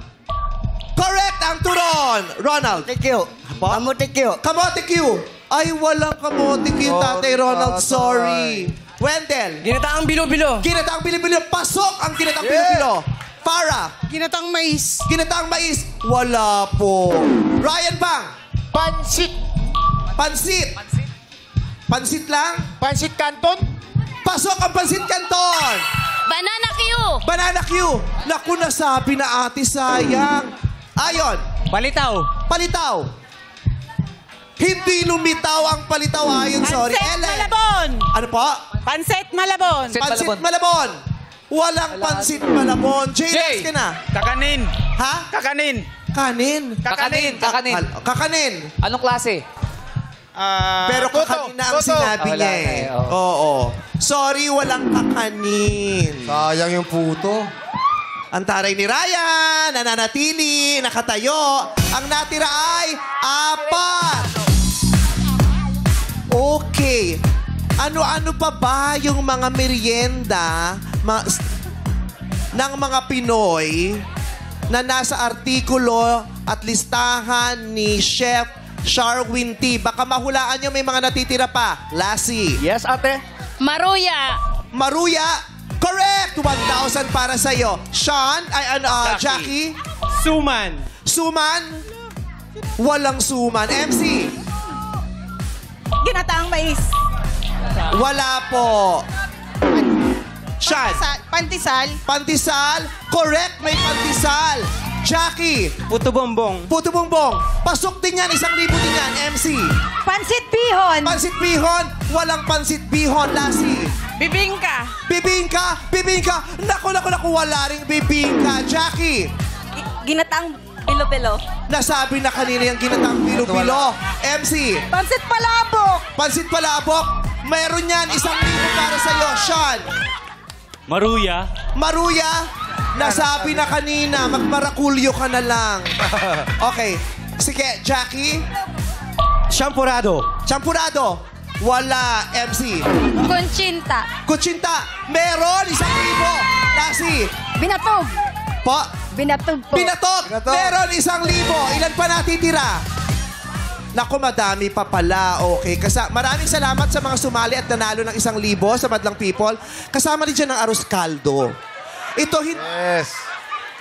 Correct ang turon. Ronald. Thank you. Kamuti Q. Kamote Q. Ay, walang kamote Q, Tatay Ronald. Sorry. Wendell. Ginataang bilo-bilo. Ginataang Bilo-Bilo. Pasok ang ginataang Bilo-Bilo. Para. Ginataang mais. Ginataang mais. Wala po. Ryan Bang. Pansit. Pansit. Pansit lang? Pansit canton. Pasok ang Pansit Canton. Banana Q. Banana Q. Naku, nasabi na ate, sayang. Ayon. Palitaw. Palitaw. Hindi lumitaw ang palitaw ayon, sorry. Ellen. Malabon. Ano po? Pansit Malabon. Pansit Malabon. Walang Pansit Malabon. Jay, Jay. last ka na. Kakanin. Ha? Kakanin. Kanin. Kakanin. Kakanin. Anong klase? Pero kakanin na ang sinabi Wala niya na eh. eh, oo. Oo. Sorry, walang kakanin. Sayang yung puto. Ang taray ni Ryan, nananatili, nakatayo. Ang natira ay 4. Okay. Ano-ano pa ba yung mga merienda ng mga Pinoy na nasa artikulo at listahan ni Chef Sharwin T? Baka mahulaan nyo, may mga natitira pa. Lassie. Yes, ate. Maruya. Maruya. Correct! 1,000 para sa'yo. Sean, Jackie. Suman. Suman. Walang suman. MC. Ginataang mais. Wala po. Sean. Pantisal. Pantisal. Correct, may pantisal. Jackie. Puto bombong. Puto bongbong. Pasok din yan. 1,000 din yan. MC. Pansit Bihon. Pansit bihon. Walang pansit bihon. Lassie. Bibingka. Bibingka. Bibingka. Naku. Wala ring bibingka. Jackie. Ginataang bilo-bilo. Nasabi na kanina yung ginatang bilo-bilo. MC. Pansit Palabok. Pansit palabok. Meron yan. 1,000 para sa'yo. Sean. Maruya. Maruya. Nasabi na kanina. Magmarakulyo ka na lang. Okay. Sige, Jackie. Champurado. Champurado. Wala. MC. Conchinta. Kutsinta. Meron. 1,000. Lassie. Binatog. Po? Binatog po. Binatog! Binatog. Meron 1,000. Ilan pa natitira? Naku, madami pa pala. Okay. Maraming salamat sa mga sumali at nanalo ng 1,000 sa Madlang People. Kasama rin dyan ang arroz caldo. Ito, Yes.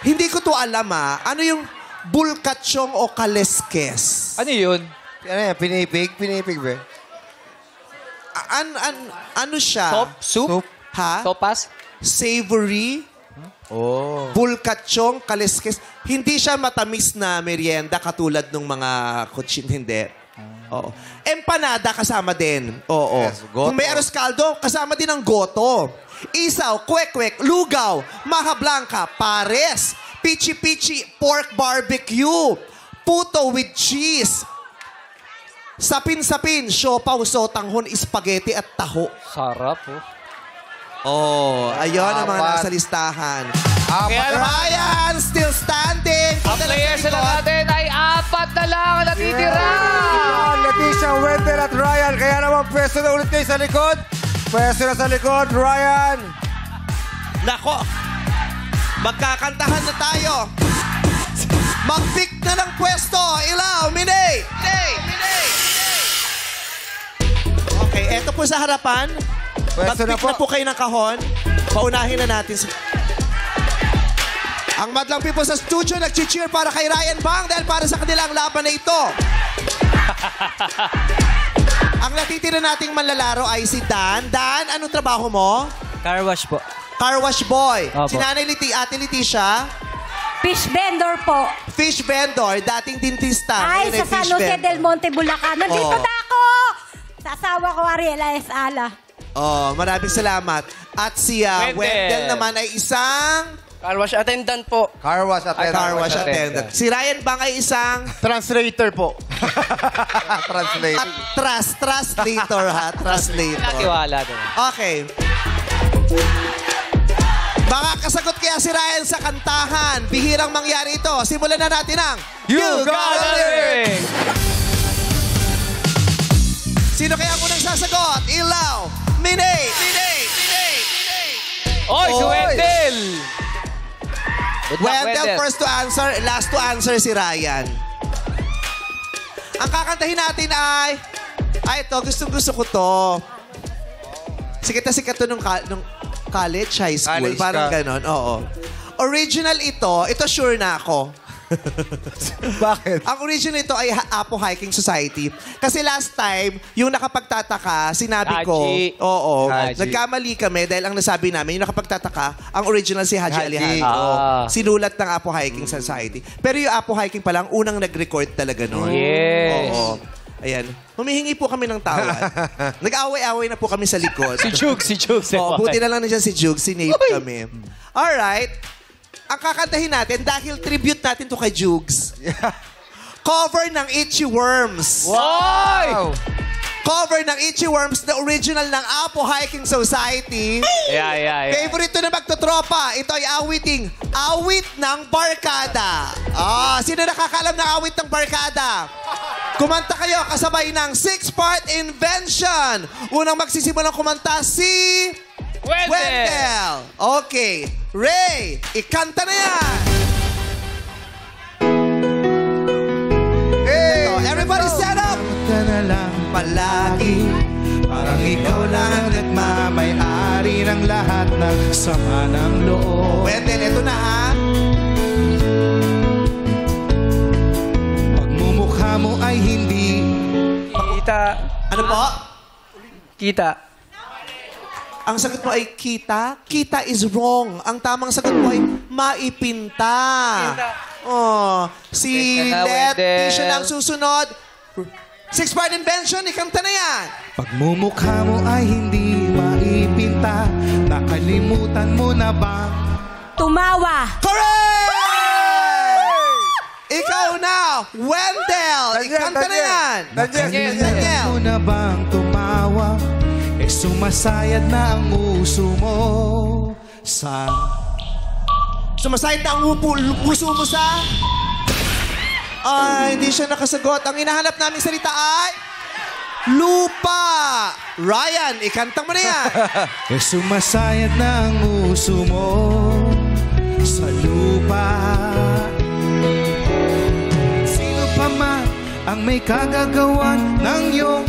hindi ko to alam Ano yung bulkatsyong o kaleskes? Ano yun? Ano yan? Pinipig? Pinipig ba? Ano siya? Soup? Ha? Sopas? Savory? Oh. Bulkatsyong, kaleskes. Hindi siya matamis na merienda katulad ng mga kutsin. Hindi. Oo. Empanada kasama din. Oo. Yes, goto. Kung may arroz caldo, kasama din ang goto. Isaw, kwek-kwek, lugaw, maha blanca, pares, pichi-pichi, pork barbecue, puto with cheese, sapin-sapin, siopaw, sotanghon, spaghetti at taho. Sarap, oh. Oh, ayun ang mga Apat. nasa listahan. Kaya naman, Ryan, still standing. ang players na natin ay 4 na lang ang natitira. Leticia, Wendell at Ryan. Kaya naman pwesto na ulit kayo sa likod. Pwesto na sa likod, Ryan. Nako, magkakantahan na tayo. Mag-pick na ng pwesto. Ilaw, Minay. Okay, eto po sa harapan. Pwesto na Mag-pick na po. po kayo ng kahon. Paunahin na natin. Ang Madlang People sa studio nag-cheer para kay Ryan Bang dahil para sa kanila ang laban na ito. Ang natitira nating manlalaro ay si Dan. Dan, anong trabaho mo? Car wash po. Car wash boy. Opo. Si Nanay Ate Leticia, Fish vendor po. fish vendor, dating dentista. Ay, Ngayon ay sa San fish Jose vendor. del Monte, Bulacan. Nandito Oo. na ako! Sa asawa ko, Ariela S. Ala. Oh, maraming salamat. At si Wendell. Wendell naman ay isang Car wash attendant po. Car wash attendant. car wash attendant. Si Ryan Bang ay isang Translator po. Translate. at translator ha, translator. Natiwala doon. Okay. Baka kasagot kaya si Ryan sa kantahan. Bihirang mangyari ito. Simulan na natin ang You got a lyric! Sino kaya ang unang sasagot? Ilaw! Minay! Oy, si Oy. Wendell! Good luck, Wendell, first to answer. Last to answer si Ryan. Ang kakantahin natin ay... ito. Gusto ko to. Sikat na sikat to nung college, high school. College Parang ka. ganon, oo. Original ito. Ito sure na ako. Bakit? Ang original ito ay Apo Hiking Society. Kasi last time, yung nakapagtataka, sinabi ko, Haji. oo, Haji. nagkamali kami dahil ang nasabi namin, yung nakapagtataka, ang original si Haji Haji. Alejandro. Ah. Sinulat ng Apo Hiking Society. Pero yung Apo Hiking pa lang, unang nag-record talaga noon. Yes. Oo. Ayan. Humihingi po kami ng tawad. Nag-away-away na po kami sa likod. Si Jugs. Oo, buti na lang nandiyan si Jug. Sinave kami. Alright. Ang kakantahin natin, dahil tribute natin to kay Jugs, cover ng Itchy Worms. Oy! Cover ng Itchy Worms na original ng Apo Hiking Society. Yeah. Favorite to na magtotropa. Ito ay awit ng barkada. Sino nakakaalam ng awit ng barkada? Kumanta kayo kasabay ng 6-part invention. Unang magsisimulang kumanta si... Wendell. Okay. Ray, ikanta na yan. Hey! Everybody stand up. Ka na lang palagi, parang ikaw lang ang nagmamay-ari ng lahat ng sama ng loob. Wendell, ito na ha. Pagmumukha mo ay hindi Kita. Ano po? Kita. Ang sagot mo ay kita? Kita is wrong. Ang tamang sagot mo ay maipinta. Oh, si Teka na, Leticia Wendell. na ang susunod. 6-part invention, ikanta na yan. Pagmumukha mo ay hindi maipinta. Nakalimutan mo na ba? Tumawa. Correct! Ikaw na, Wendell. Ikanta na yan. Nakalimutan mo na bang tumawa? Sumasayad na ang uso mo sa... Sumasayad na ang puso mo sa... Ay, hindi siya nakasagot. Ang hinahanap naming salita ay... Lupa! Ryan, ikantang mo na yan. Sumasayad na ang uso mo may kagagawan ng iyong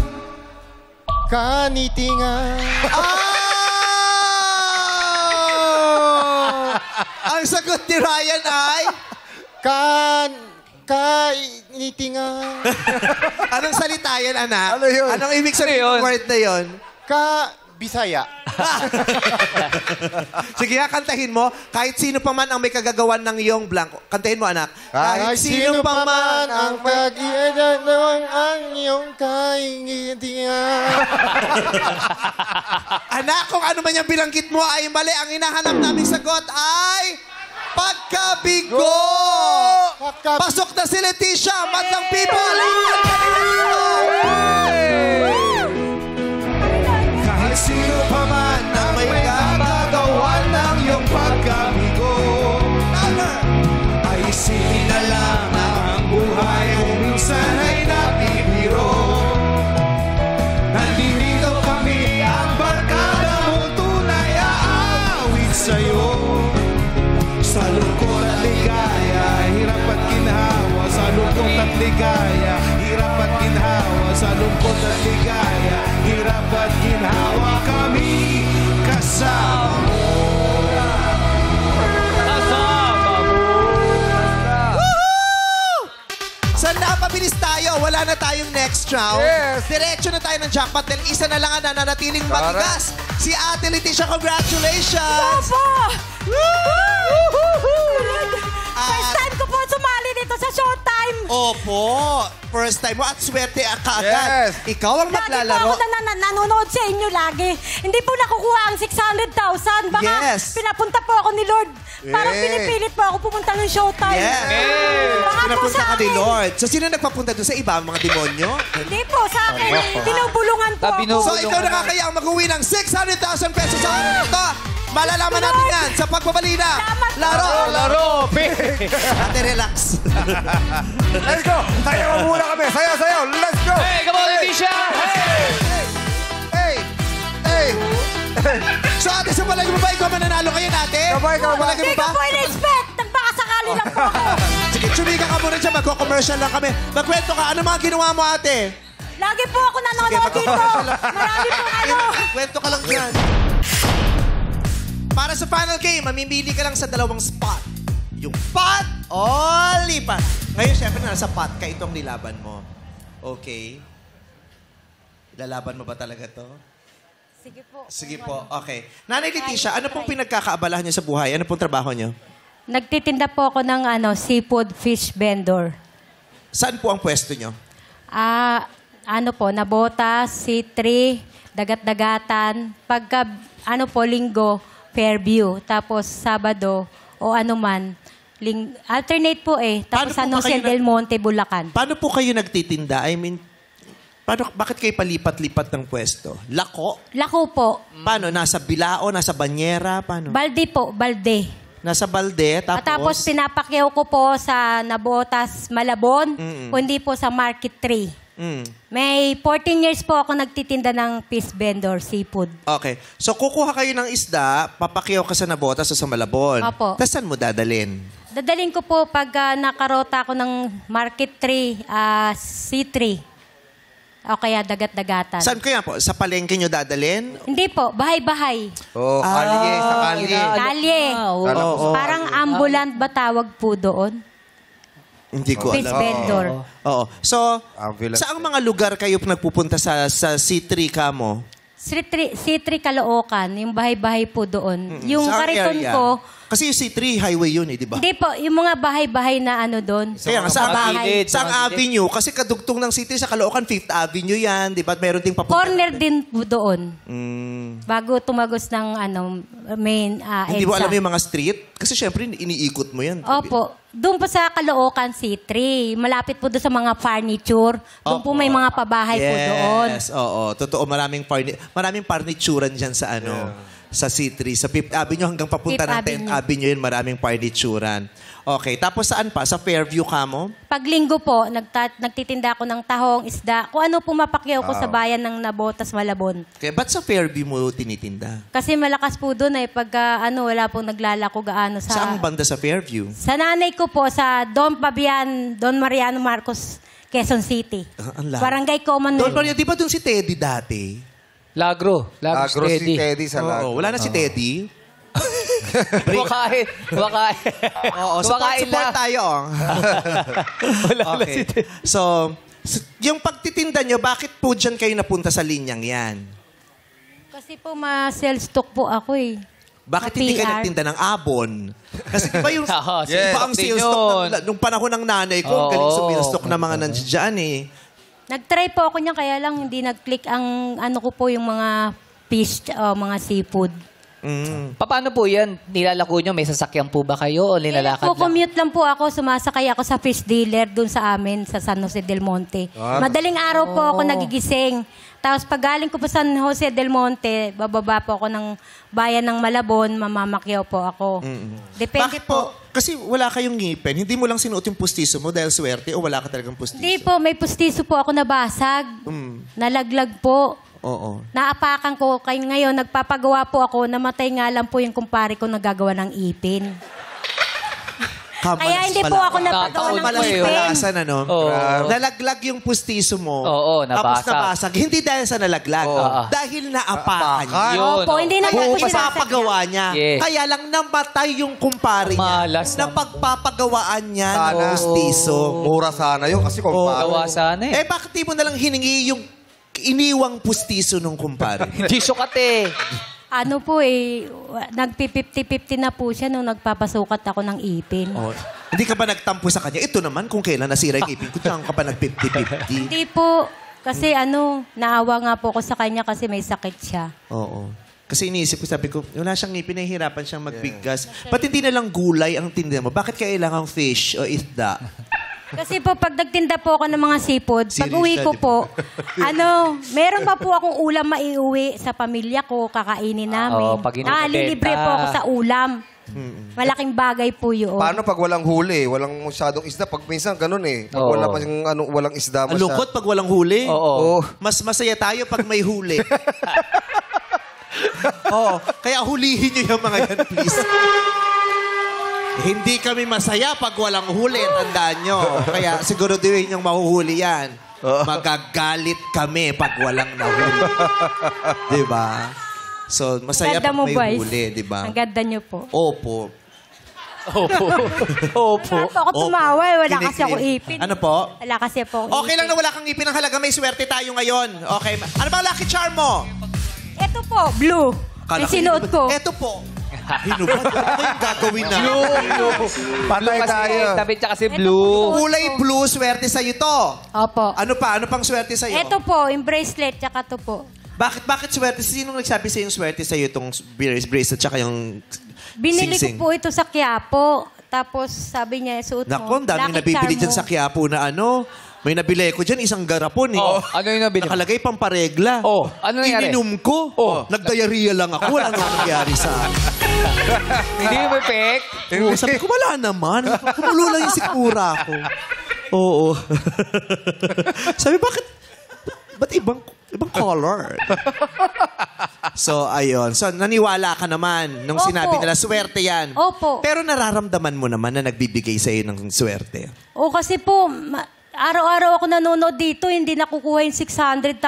Kanitingan. Ang sagot ni Ryan ay... Kanitingan. Anong salita yan, anak? Ano yun? Anong ibig sabihin Ano yun? ng word na yun? Bisaya. Sige, kantahin mo. Kahit sino pa man ang may kagagawan ng iyong blanco. Kantahin mo, anak. Kahit sino pa man ang pag-iadalawan ang iyong kaingitingan. Anak, kung ano man yung bilanggit mo ay mali. Ang hinahanap naming sagot ay... Pagkabigo! Pasok na si Leticia, Madlang People! kahit sino pa man ang may kagagawan ng iyong pagkabigo. Ay isipin na lang na ang buhay kung minsan ay napibiro. Nandito kami, ang barkada mo tunay aawit sa'yo. Sa lungkot at ligaya, hirap at ginhawa. Sa lungkot at ligaya, hirap at ginhawa. Sa lungkot at ligaya, hirap at ginhawa. Kami kasama mo. Sanda, pabilis tayo. Wala na tayong next round. Yes. Diretso na tayo ng jackpot dahil isa na lang ang nananatiling matigas. Si Ate Leticia, congratulations! First time ko po sumali dito sa Showtime. Opo. First time mo at swerte ka agad. Yes. Ikaw ang Lagi po maglalaro. ako nanonood sa inyo lagi. Hindi po nakukuha ang 600,000. Baka Yes. pinapunta po ako ni Lord. Parang Yeah. pinipilit po ako pumunta ng Showtime. Yes. Baka po Pinapunta sa ka ni akin. Lord. So, sino nagpapunta doon sa iba? Mga demonyo? Hindi po, sa akin. Binubulungan po ako. So, ikaw nakakaya ang mag-uwi ng 600,000 pesos sa araw nito. Malalaman natin yan sa pagbabalina. Laro! Ate, relax. Let's go! Sayaw muna kami! Sayaw! Let's go! Hey, come on, Leticia! Hey! So, ate, sa palagi mo ba ikaw mananalo ngayon, ate? Ikaw ba? Palagi mo Hindi ba? ko po in-expect. Nagbakasakali lang po ako. Sige, chumika ka muna dyan. Magko-commercial lang kami. Magkwento ka. Ano mga ginawa mo, ate? Lagi po ako nanonood dito. Marami pong ano. Kwento ka lang dyan. Para sa final game, mamimili ka lang sa dalawang spot. Yung pot o lipat. Ngayon, syempre, nasa pot ka. Itong nilaban mo. Okay. Ilalaban mo ba talaga to? Sige po. Sige po. Okay. Nanay Leticia, ano pong pinagkakaabalahan niyo sa buhay? Ano pong trabaho niyo? Nagtitinda po ako ng seafood fish vendor. Saan po ang pwesto niyo? Nabotas, C3, dagat-dagatan. Pagka, linggo, Fairview. Tapos, Sabado, o alternate po Tapos, Paano po ba kayo Del Monte, Bulacan. Paano po kayo nagtitinda? I mean, bakit kayo palipat-lipat ng pwesto? Lako? Lako po. Paano? Nasa bilao? Nasa banyera? Paano? Balde po, balde. Nasa balde, Tapos, pinapakyaw ko po sa Nabotas, Malabon, kundi po sa Market 3. May 14 years po ako nagtitinda ng fish vendor, seafood. Okay. So, kukuha kayo ng isda, papakyaw ka sa Nabotas o sa Malabon. Opo. Tapos saan mo dadalin? Dadalhin ko po pag nakarota ako ng Market 3, C3. O kaya dagat-dagatan. Saan kaya po? Sa palengke nyo dadalin? Hindi po, bahay-bahay. Oh, kalye. Sa kalye. Kalye. Parang ambulant ba tawag po doon? Hindi ko Fish alam. vendor. Oo. So, Ambulance. saang mga lugar kayo nagpupunta sa C3 ka mo? C3 Caloocan, yung bahay-bahay po doon. Yung Saang kariton area? ko, Kasi yung C3 highway yun di ba? hindi po, yung mga bahay-bahay na doon. Kaya nga, saang bahay. avenue? Kasi kadugtong ng C3 sa Caloocan, 5th Avenue yan, di ba? Meron ding papunta. Corner din po doon. Mm. Bago tumagos ng main Hindi mo EDSA. alam yung mga street? Kasi syempre, iniikot mo yan. Opo. Doon po sa Caloocan C3. Malapit po doon sa mga furniture. Doon po may mga pabahay po doon. Yes, oo. Totoo, maraming furniturean dyan sa sa C3. Sa 5th Avenue hanggang papunta ng 10th Avenue yun, maraming furniturean. Okay, tapos saan pa? Sa Fairview ka mo? Pag linggo po, nagtitinda ako ng tahong, isda. Kung ano po mapakyaw ko sa bayan ng Nabotas, Malabon. Okay, ba't sa Fairview mo tinitinda? Kasi malakas po doon pagka wala pong naglalako gaano sa... Saang banda sa Fairview? Sa nanay ko po, sa Don Mariano Marcos Quezon City. Ang layo. Barangay Commonwealth. Doon, di ba doon si Teddy dati? Lagro Agro si steady. Teddy sa lag. Oo, wala na si Teddy. Kumakain. Oo, support tayo. Wala na si Okay. So, yung pagtitinda nyo, bakit po dyan kayo napunta sa linyang yan? Kasi po ma-sales stock po ako eh. Bakit hindi kayo Ma-PR. nagtinda ng abon? Kasi di ba yung Oo, iba ang sales sales stock stock din nung panahon ng nanay ko, Oo. galing sales stock na mga nandiyan eh. Nag-try po ako niyan, kaya lang hindi nag-click ang ano ko po yung mga fish, mga seafood. Paano po yan? Nilalako nyo? May sasakyan po ba kayo o nilalakad lang? Commute lang po ako, sumasakay ako sa fish dealer dun sa amin, sa San Jose del Monte. Madaling araw po ako nagigising. Tapos pag galing ko po sa San Jose del Monte, bababa po ako ng bayan ng Malabon, mamamakyaw po ako. Depende Bakit po? Kasi wala kayong ngipin. Hindi mo lang sinuot yung pustiso mo dahil swerte o wala ka talagang pustiso? Hindi po, may pustiso po ako nabasag. Nalaglag po. Oo. Naapakan ko. Kaya ngayon, nagpapagawa po ako. Namatay nga lang po yung kumpare ko nagagawa ng ipin. Kaya hindi po ako napagawa ng Malas ipin. palasan, ano? Oo. Nalaglag yung pustiso mo. Oo, Tapos nabasag. nabasag. Hindi dahil sa nalaglag. Oo. Dahil naapakan niya. Yun, Opo, hindi naman po Kung papagawa niya. Yes. Kaya lang namatay yung kumpare niya. Malas na pagpapagawaan niya ng Sana. pustiso. Mura sana yun kasi kung Gawa sana eh. Bakit di mo nalang hiningi yung iniwang pustiso nung kumpare? Hindi sukat eh. Ano po eh, nagpi-50-50 na po siya nung nagpapasukat ako ng ipin. Oh. Hindi ka ba nagtampo sa kanya? Ito naman, kung kailan nasira yung ipin ko, diyan ka pa nag-50-50. Hindi po, kasi naawa nga po ako sa kanya kasi may sakit siya. Oo. Kasi iniisip ko, sabi ko, wala siyang ngipin, nahihirapan siyang magbigkas. Ba't hindi na lang gulay ang tinda mo? Bakit kailangan fish o isda? Kasi po, pag nagtinda po ako ng mga seafood, pag Serious uwi siya, ko di ba? po, meron pa po akong ulam maiuwi sa pamilya ko, kakainin namin. Oo, pag hindi Nalilibre nabenta. po ako sa ulam. Malaking bagay po yun. Paano pag walang huli? Walang masyadong isda. Pag minsan ganun eh. Pag Oo. wala pa yung walang isda Ang lungkot pag walang huli. Oo. Mas masaya tayo pag may huli. Oo. Kaya hulihin niyo yung mga yan, please. Hindi kami masaya pag walang huli. Tandaan nyo. Kaya siguraduhin yung mahuhuli yan. Magagalit kami pag walang nahuli. Diba? So, masaya Ganda pag mo, may boys. huli, diba? Ang ganda niyo po. Opo. Opo. Wala po ako tumawa eh. Wala kasi ako Kinikilig. ipin. Ano po? Wala kasi po ako Okay lang na wala kang ipin ng halaga. May swerte tayo ngayon. Okay. Ano ba ang lucky charm mo? Ito po, blue. Yung sinuot ko. Ito po. Hinubad. Ano yung gagawin na? Patay tayo. Tabi tsaka kasi blue. Kulay blue, swerte sa'yo to. Opo. Ano pa? Ano pang swerte sa'yo? Ito po, yung bracelet, tsaka to po. Bakit swerte? Sinong nagsabi sa'yo yung swerte sa'yo itong bracelet tsaka yung Binili sing-sing? ko po ito sa Quiapo. Tapos sabi niya, suot mo. Nako, ang daming Lucky nabibili charm dyan mo. sa Quiapo na ano. May nabili ko dyan, isang garapon eh. Oh, ano yung nabili mo? Nakalagay pamparegla. Oh, ano nangyari? Ininom ko. Oh. Nagdiarrhea lang ako. Wala nang nangyari sa akin. Hindi mo perfect. Oo, sabi ko, wala naman. Kumulo lang yung sikmura ko. Oo. Sabi, ba't ibang color? So, ayun. So, naniwala ka naman nung Opo. sinabi nila, swerte yan. Opo. Pero nararamdaman mo naman na nagbibigay sa'yo ng swerte. O kasi po, araw-araw ako nanonood dito, hindi nakukuha yung 600,000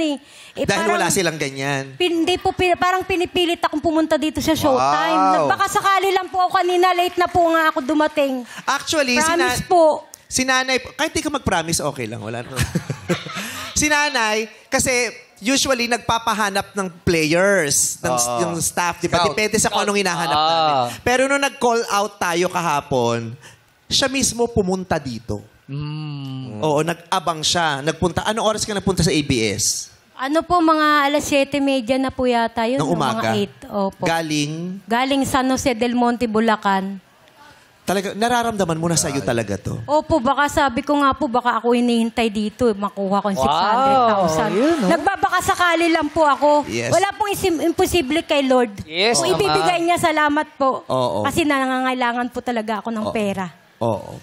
eh. Dahil wala silang ganyan. Hindi po, parang pinipilit akong pumunta dito sa Showtime. Wow. Baka sakali lang po ako kanina, late na po nga ako dumating. Actually, Promise po. si nanay, kahit di ka mag-promise, okay lang. Wala naman. Si nanay, kasi usually nagpapahanap ng players, ng staff, di ba? Scout. Depende sa kung anong hinahanap namin. Pero nung nag-call out tayo kahapon, siya mismo pumunta dito. Oo, nag-abang siya. Nagpunta. Anong oras ka nagpunta sa ABS? Ano po, mga 7:30 na po yata yun. Ng o umaga? Mga 8. Opo. Galing San Jose del Monte, Bulacan. talaga, nararamdaman mo na sa'yo talaga to. Opo, baka sabi ko nga po, baka ako hinihintay dito, makuha ko yung 600,000. Yun, no? Nagbabaka sakali lang po ako. Yes. Wala pong imposible kay Lord. Yes, Kung ibibigay niya, salamat po. Oo. Kasi nangangailangan po talaga ako ng pera. Oo.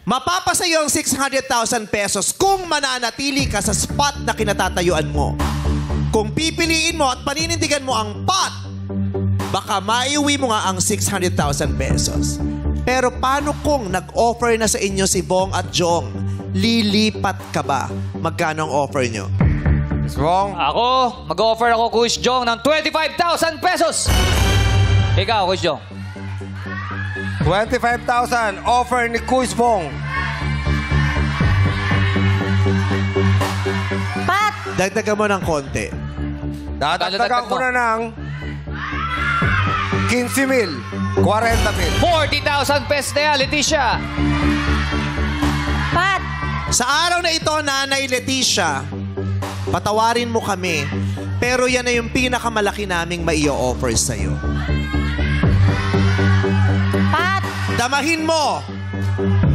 Mapapasayo ang 600,000 pesos kung mananatili ka sa spot na kinatatayuan mo. Kung pipiliin mo at paninindigan mo ang pot, baka maiuwi mo nga ang 600,000 pesos. Pero paano kung nag-offer na sa inyo si Bong at Jong lilipat ka ba? Magkano ang offer nyo? It's wrong. Ako, mag-offer ako, Coach Jong, ng 25,000 pesos. Ikaw, Coach Jong. 25,000. Offer ni Kuis Bong. Pat! Dagdagan mo ng konti. Dadagdagan ko na ng 15,000. 40,000. 40,000 pesos na yan, Leticia. Pat! Sa araw na ito, Nanay Leticia, patawarin mo kami, pero yan na yung pinakamalaki naming mai-offer sa'yo. Pat! Damahin mo!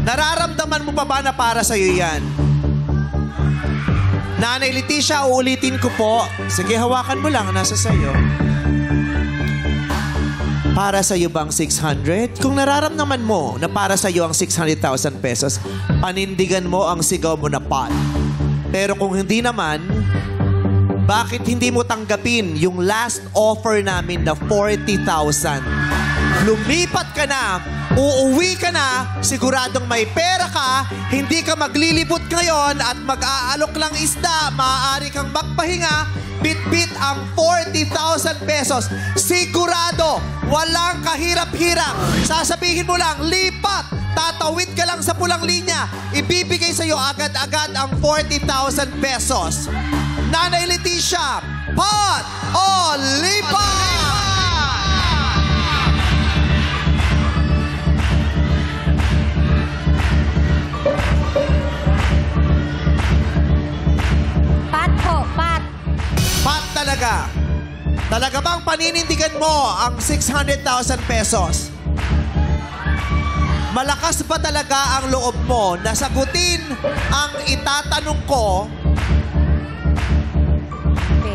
Nararamdaman mo pa ba na para sa'yo yan? Nanay Leticia, uulitin ko po. Sige, hawakan mo lang, nasa sa'yo. Para sa'yo bang 600? Kung nararamdaman mo na para sa'yo ang 600,000 pesos, panindigan mo ang sigaw mo na pot. Pero kung hindi naman, bakit hindi mo tanggapin yung last offer namin na 40,000? Lumipat ka na, uuwi ka na, siguradong may pera ka, hindi ka maglilibot ngayon at mag-aalok lang isda, maaari kang magpahinga, bit-bit ang 40,000 pesos. Sigurado, walang kahirap-hirap. Sasabihin mo lang, lipat, tatawid ka lang sa pulang linya, ibibigay sa'yo agad-agad ang 40,000 pesos. Nanay Leticia, pot o lipat! Pat po, Pat! Pat talaga. Talaga bang paninindigan mo ang 600,000 pesos? Malakas ba talaga ang loob mo na sagutin ang itatanong ko?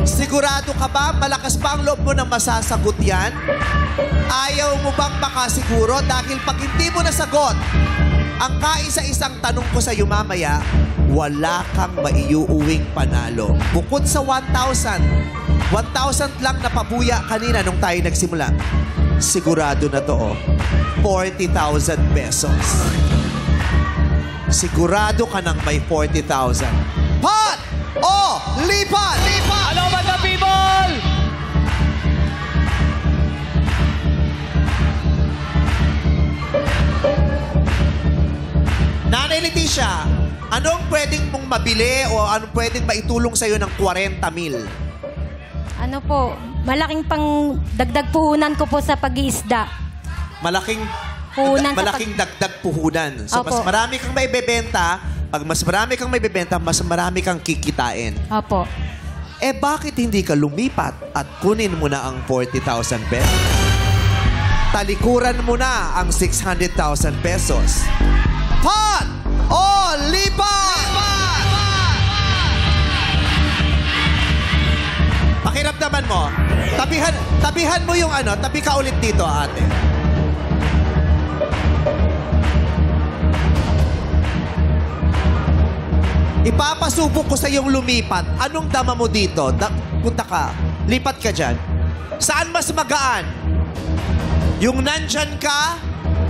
Sigurado ka ba? Malakas ba ang loob mo na masasagot yan? Ayaw mo bang makasiguro? Dahil pag hindi mo nasagot, ang kaisa-isang tanong ko sa iyo mamaya, wala kang maiuuwing panalo. Bukod sa 1,000 lang na pabuya kanina nung tayo nagsimula. Sigurado na to, 40,000 pesos. Sigurado ka nang may 40,000. Pot o lipat! Lipat! Hello, mga people! Nanay Leticia, anong pwedeng mong mabili o anong pwedeng maitulong sa'yo ng 40,000? Ano po, malaking pang dagdag puhunan ko po sa pag-iisda. Malaking Puhunan sa malaking dagdag puhunan. So, Opo. mas marami kang may bebenta. Pag mas marami kang may bebenta, mas marami kang kikitain. Opo. Eh, bakit hindi ka lumipat at kunin mo na ang 40,000 pesos? Talikuran mo na ang 600,000 pesos. Pot o lipat! Pakiramdaman mo. Tabihan mo yung ano. Tabi ka ulit dito, ate. Ipapasubok ko sa iyong lumipat. Anong dama mo dito? Punta ka. Lipat ka dyan. Saan mas magaan? Yung nandyan ka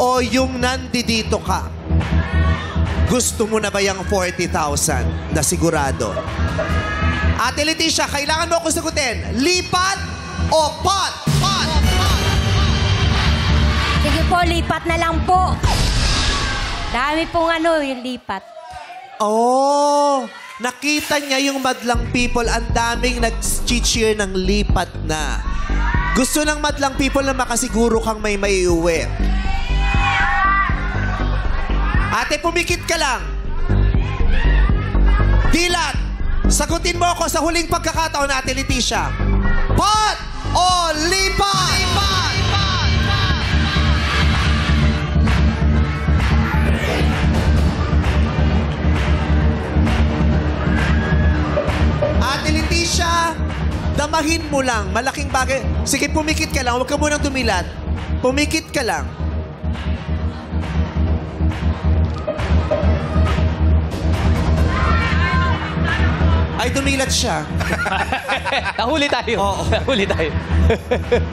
o yung nandito ka? Gusto mo na ba yung 40,000 na sigurado? Ate Leticia, kailangan mo ako sagutin. Lipat o pot? Pot! Sige po, lipat na lang po. Dami pong yung lipat. Oh, nakita niya yung madlang people. Ang daming nag-cheer ng lipat na. Gusto ng madlang people na makasiguro kang may maiuwi. Ate, pumikit ka lang. Dilat, sagutin mo ako sa huling pagkakataon, Ate Leticia. Pot o lipat? Lipat! Ate Leticia, damahin mo lang. Malaking bagay. Sige, pumikit ka lang. Huwag ka munang dumilat. Pumikit ka lang. Ay, dumilat siya. Nahuli tayo. Oo. Nahuli tayo.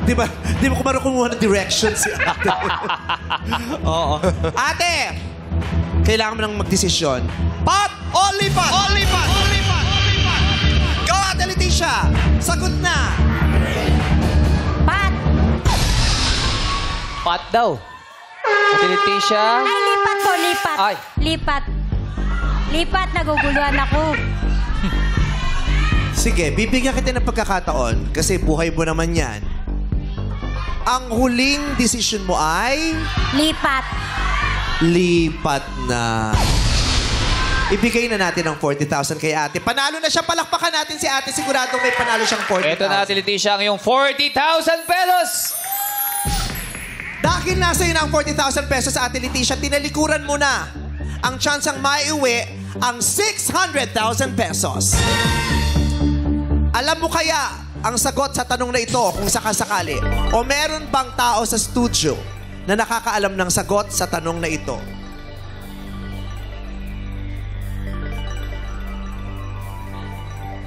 Di ba? Di mo kumaro kumuha ng directions si ate. Oo. Ate! Kailangan mo nang magdesisyon. Pat o lipat? O lipat? O lipat? O lipat? Go, Ate Leticia. Sagot na. Pat! Pat daw. Ate Leticia. Ay, lipat po, lipat. Ay. Lipat. Lipat, naguguluhan ako. Sige, bibigyan kita ng pagkakataon kasi buhay mo naman yan. Ang huling decision mo ay... Lipat. Lipat na. Ibigay na natin ang 40,000 kay ate. Panalo na siya. Palakpakan natin si ate. Siguradong may panalo siyang 40,000. Ito na, Ate Leticia, ang iyong 40,000 pesos. Dahil nasa iyo na ang 40,000 pesos sa Ate Leticia, tinalikuran mo na ang tsansang maiuwi ang 600,000 pesos. Alam mo kaya ang sagot sa tanong na ito kung sakasakali? O meron bang tao sa studio na nakakaalam ng sagot sa tanong na ito?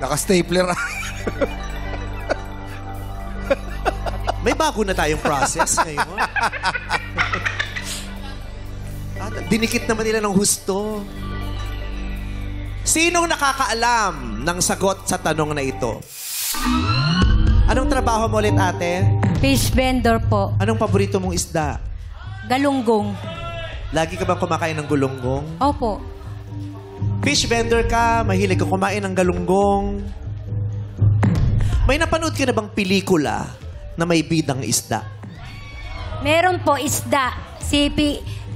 Naka-stapler. May bago na tayong process ngayon. At dinikit naman nila ng husto. Sinong nakakaalam ng sagot sa tanong na ito? Anong trabaho mo ulit, ate? Fish vendor po. Anong paborito mong isda? Galunggong. Lagi ka bang kumakain ng gulunggong? Opo. Fish vendor ka, mahilig ka kumain ng galunggong. May napanood ka na bang pelikula na may bidang isda? Meron po isda. Si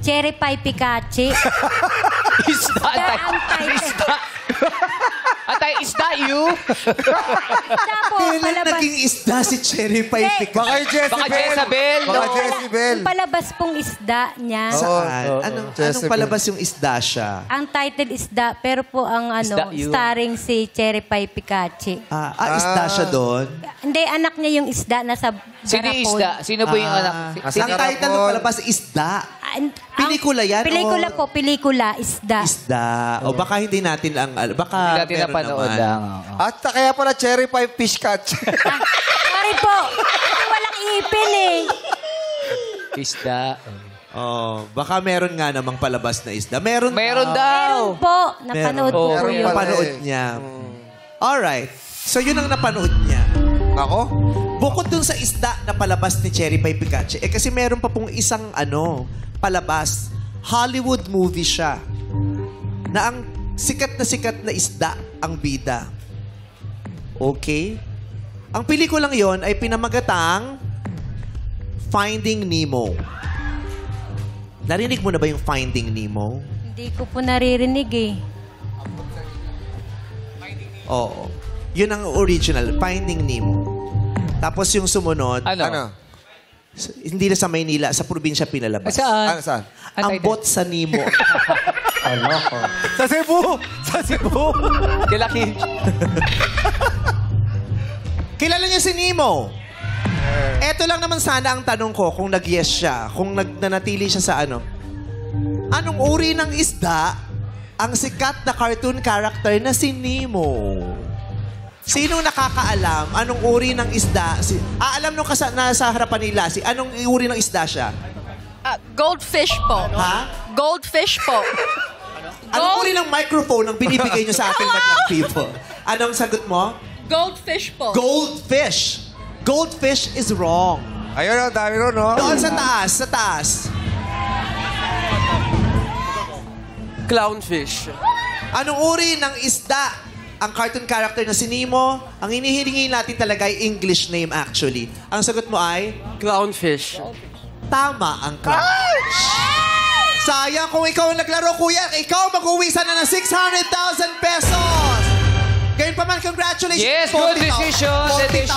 Cherry Pie Picache. Isda. Antay, isda you? Isda po, Kailan palabas. naging isda si Cherry Pie Hindi. Picache? Baka Jezebel. Baka Jezebel. Baka Jezebel. Yung palabas pong isda niya. Saan? Anong Jezebel. palabas yung isda siya? Ang title isda, pero po ang Isda yun. starring si Cherry Pie Picache. Isda siya doon? Hindi, anak niya yung isda nasa Sino yung garapon. isda? Sino po yung anak? Ang title ng palabas, isda. Pelikula yan, Pelikula o- po, pelikula, isda. Isda. O baka hindi natin ang... Baka Hindi natin meron napanood naman. lang. At kaya pala cherry pie fish catch. Sorry po, kasi walang ipin eh. Isda. Oh, baka meron nga namang palabas na isda. Meron Meron daw. daw. Meron po, napanood ko po Meron yun. pala. Napanood niya. Alright. So yun ang napanood niya. Ako? Bukod dun sa isda na palabas ni Cherry Pie Picache, kasi meron pa pong isang palabas. Hollywood movie siya. Na ang sikat na isda ang bida. Okay? Ang pelikulang yon ay pinamagatang Finding Nemo. Narinig mo na ba yung Finding Nemo? Hindi ko po naririnig eh. Oo. Yun ang original, Finding Nemo. Tapos yung sumunod, Ano? hindi na sa Maynila, sa probinsya pinalabas. Saan? Saan? Ang bot sa Nemo. Sa Cebu! Sa Cebu! Kilaki. Kilala niyo si Nemo? Eto lang naman sana ang tanong ko kung nag-yes siya, kung nanatili siya sa Anong uri ng isda ang sikat na cartoon character na si Nemo? Sinong nakakaalam anong uri ng isda? Alam nung nasa harapan nila, anong uri ng isda siya? Goldfish po. Ha? Goldfish po. Anong uri ng microphone ang binibigay niyo sa ating madlang people? Anong sagot mo? Goldfish po. Goldfish. Goldfish is wrong. Ayun, ang dami ron, no? Doon sa taas. Clownfish. Anong uri ng isda ang cartoon character na si Nemo? Ang hinihilingi natin talaga ay English name actually. Ang sagot mo ay? Clownfish. Tama ang clownfish. Sayang kung ikaw ang naglaro, kuya. Ikaw mag-uwi sana ng 600,000 pesos. Gayun pa man, congratulations. Yes, good decision, 40,000.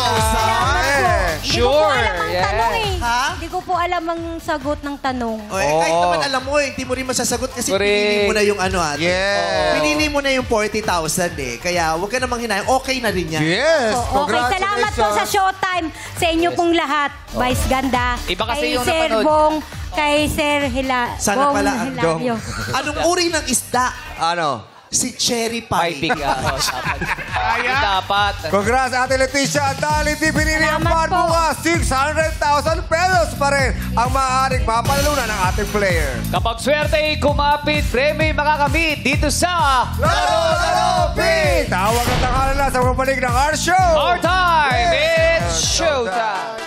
Hindi ko po alam ang yes. tanong eh. Ha? Hindi ko po alam ang sagot ng tanong. Kahit naman alam mo, hindi mo rin masasagot kasi Correct. pinili mo na yung ate. Yes. Pinili mo na yung 40,000 eh. Kaya huwag ka namang hinayang. Okay na rin yan. Yes! Okay, salamat po sa Showtime sa inyo pong lahat. Vice Ganda. Iba kasi kay yung Sir napanood. Bong, kay Sir Sana Bong pala ang Hilario. Anong uri ng isda Ano? Si Cherry Pie. Piping. Dapat. Congrats, Ate Leticia. Dahil hindi pinili ang Salamat po. bukas, 600,000 pesos pa rin ang maaaring mapanalunan ng ating player. Kapag swerte kumapit, premyo makakamit dito sa Laro! Pete! Tawag at tanghala na sa papalig ng our show! Our Time! It's Showtime!